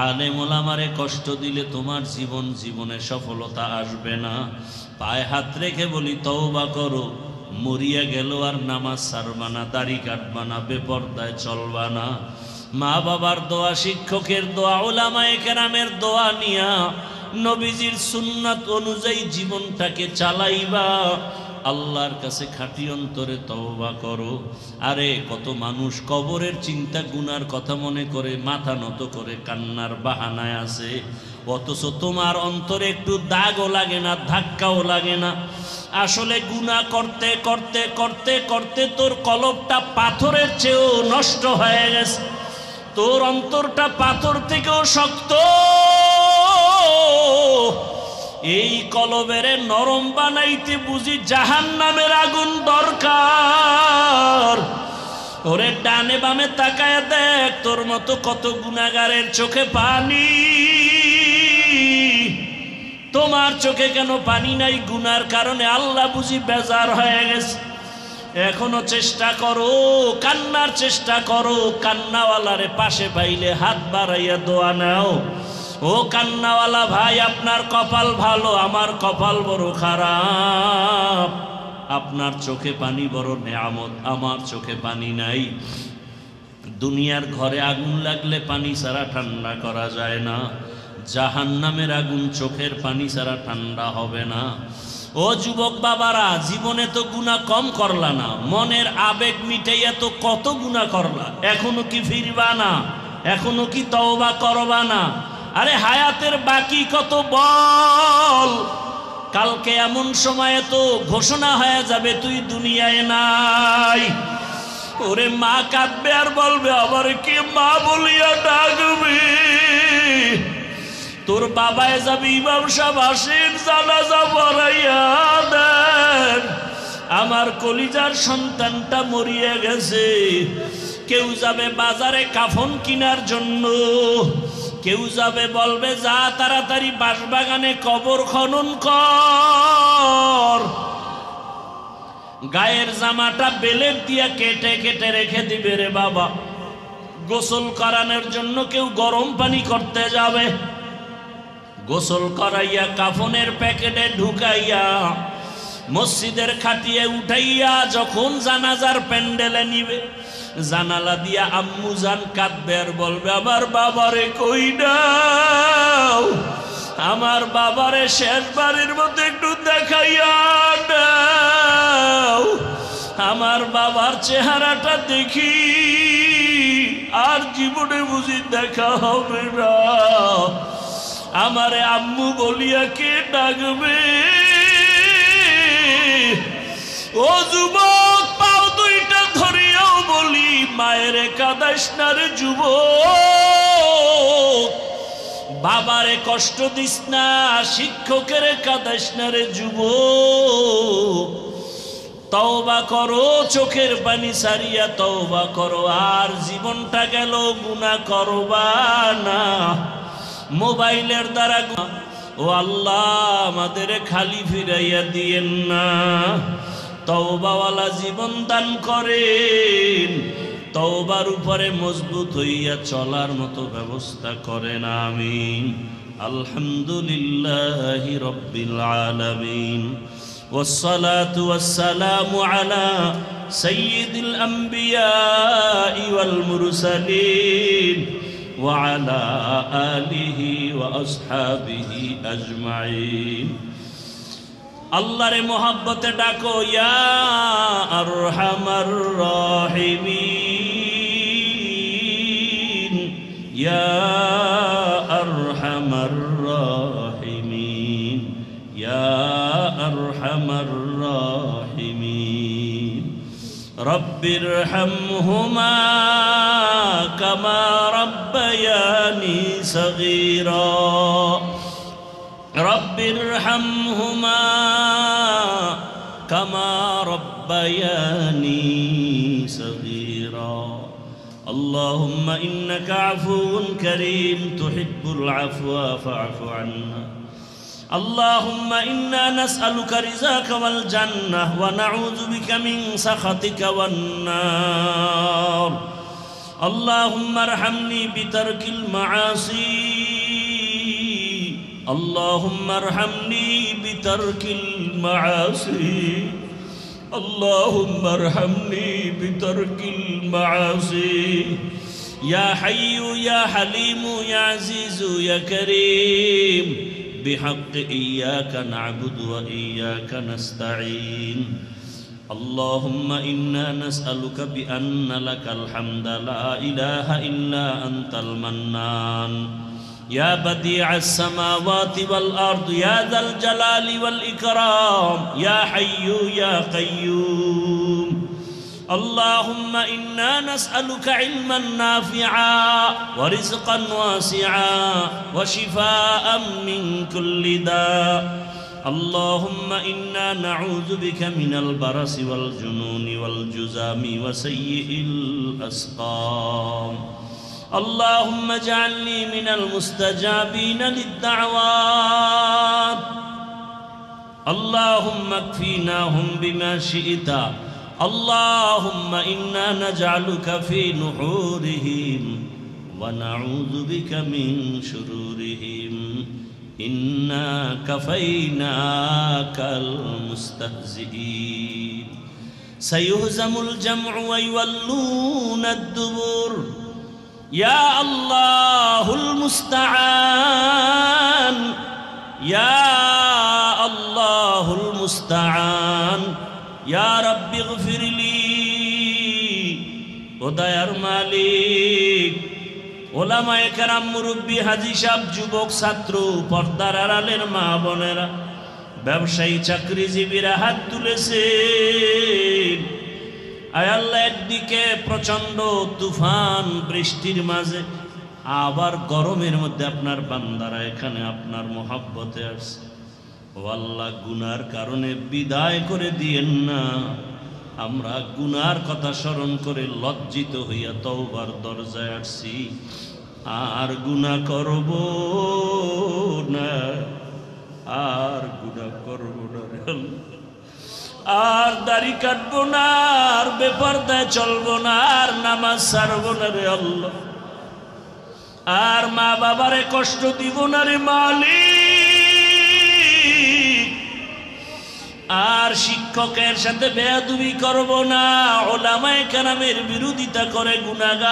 আলেম ওলামারে কষ্ট দিলে তোমার জীবনে সফলতা আসবে না। পায়ে হাত রেখে বলি, তওবা করো, মরিয়া গেল আর নামাজ ছাড়বা না, দাড়ি কাটবা না, বেপরদায় চলবা না। মা বাবার দোয়া, শিক্ষকের দোয়া, উলামায়ে কেরামের দোয়া নিয়া নবীজির সুন্নাত অনুযায়ী জীবনটাকে চালাইবা। আল্লাহর কাছে খাঁটি অন্তরে তওবা করো। আরে কত মানুষ কবরের চিন্তা, গুনার কথা মনে করে মাথা নত করে কান্নার বাহানায় আছে, অথচ তোমার অন্তরে একটু দাগও লাগে না, ধাক্কাও লাগে না। আসলে গুনাহ করতে করতে করতে করতে তোর কলবটা পাথরের চেয়েও নষ্ট হয়ে গেছে, তোর অন্তরটা পাথর থেকেও শক্ত। এই কলবের নরম বানাইতে বুঝি জাহান্নামের আগুন দরকার। ওরে ডানে বামে তাকায় দেখ, তোর মতো কত গুনাহগারের চোখে পানি। তোমার চোখে কেন পানি নাই? গুনার কারণে আল্লাহ বুঝি বেজার হয়ে গেছে। এখনো চেষ্টা করো, কান্নার চেষ্টা করো। কান্নাওয়ালারে পাশে পাইলে হাত বাড়াইয়া দোয়া নাও। ও কান্নাওয়ালা ভাই, আপনার কপাল ভালো, আমার কপাল বড় খারাপ। আপনার চোখে পানি বড় নেয়ামত, আমার চোখে পানি নাই। দুনিয়ার ঘরে আগুন লাগলে পানি ছাড়া ঠান্ডা করা যায় না, জাহান্নামের আগুন চোখের পানি ছাড়া ঠান্ডা হবে না। ও যুবক বাবারা, জীবনে তো গুনাহ কম করলা না, মনের আবেগ মিটাইয়া তো কত গুনাহ করলা। এখনো কি ফিরবা না? এখনো কি তওবা করবা না? আরে হায়াতের বাকি কত বল। কালকে এমন সময়ে তো ঘোষণা হয়ে যাবে তুই দুনিয়ায় নাই। ওরে মা কাঁদবে আর বলবে, আবার কি মা বলিয়া ডাকবে। তোর বাবায় যাবে, ইমাম সাহেব আসেন, জানাজা পড়াইয়া দেন। আমার কলিজার সন্তানটা মরিয়া গেছে। কেউ যাবে বাজারে কাফন কেনার জন্য, কেউ যাবে বলবে যা তাড়াতাড়ি বাঁশবাগানে কবর খনন কর। গায়ের জামাটা বেলেট দিয়া কেটে কেটে রেখে দিবে রে বাবা। গোসল করানোর জন্য কেউ গরম পানি করতে যাবে, গোসল করাইয়া কাফনের প্যাকেটে ঢুকাইয়া মসজিদের খাটিয়ে উঠাইয়া যখন জানাজার প্যান্ডেলে নিবে, জানালা দিয়া আম্মু জান কাঁদবে আর বলবে, আমার বাবারে কই দাও, আমার বাবারে শেষবারের মতো একটু দেখাইয়া দাও, আমার বাবার চেহারাটা দেখি, আর জীবনে বুঝি দেখা হবে না। আমারে আম্মু বলিয়া কে ডাকবে? ও যুবক, পাও দুইটা ধরিয়াও বলি, মায়ের কাঁদাইস না রে যুবক, বাবারে কষ্ট দিস না, শিক্ষকের কাঁদাইস না রে যুবক। তওবা করো, চোখের পানি সারিয়া তওবা করো, আর জীবনটা গেল গুনাহ করবা না। মোবাইলের দ্বারা ও আল্লাহ আমাদের খালি ফিরাইয়া দিয়েন না, তওবাওয়ালা জীবন দান করেন, তওবার উপরে মজবুত হইয়া চলার মতো ব্যবস্থা করেন। আমিন। আলহামদুলিল্লাহি রাব্বিল আলামিন والصلاة والسلام على سيد الأنبياء والمرسلين وعلى آله وأصحابه أجمعين আল্লাহর মোহাব্বতে ডাকো ইয়া আরহামার রাহিমিন ইয়া আরহামার রাহিমিন ইয়া আরহামার রাহিমিন রব্বিরহামহুমা কামা রাব্বায়ানি সগীরা রব্বিরহামহুমা কামা রাব্বায়ানি সগীরা আল্লাহুম্মা ইন্নাকা আফুউন কারীম তুহিব্বুল আফওয়া ফা'ফু আন্না আল্লাহুম্মা ইন্না নাসআলুকা রিযাকা ওয়াল জান্নাহ ওয়া নাউযু বিকা মিন সাখাতিকা ওয়ান নার আল্লাহুম্মা আরহামনি বিতারকিল মাআসি اللهم ارحمني بترك المعاصي اللهم ارحمني بترك المعاصي يا حي يا حليم يا عزيز يا كريم بحق إياك نعبد وإياك نستعين اللهم إنا نسألك بأن لك الحمد لا إله إلا أنت المنان يا بديع السماوات والأرض يا ذا الجلال والإكرام يا حي يا قيوم اللهم إنا نسألك علما نافعا ورزقا واسعا وشفاء من كل داء اللهم إنا نعوذ بك من البرص والجنون والجذام وسيء الأسقام اللهم اجعلني من المستجابين للدعوات اللهم اكفيناهم بما شئت اللهم إنا نجعلك في نحورهم ونعوذ بك من شرورهم إنا كفيناك المستهزئين سيهزم الجمع ويولون الدبر يا الله المستعان يا الله المستعان يا رب اغفر لي وديار مالك ওলামায়ে কেরাম মুরব্বী হাজী সাহেব যুবক ছাত্র পর্দার আড়ালের মা বোনেরা ব্যবসায়ী চাকরিজীবীরা হাত তুলেছেন আয় আল্লাহ একদিকে প্রচন্ড তুফান বৃষ্টির মাঝে আবার গরমের মধ্যে আপনার বান্দারা এখানে আপনার মহব্বতে আসছে ও আল্লাহ গুনার কারণে বিদায় করে দিয়েন না আমরা গুনার কথা স্মরণ করে লজ্জিত হইয়া তওবার দরজায় আসছি আর গুনাহ করব না আর গুনাহ করব না রে আল্লাহ আর দাড়ি কাটবো না আর বেপরদায় চলবো না আর নামাজ ছাড়বো না রে আল্লাহ আর মা বাবারে কষ্ট দিব না রে মালিক আর শিক্ষকের সাথে বেয়াদবি করব না ওলামায়ে কেরামের বিরোধিতা করে গুনাহগার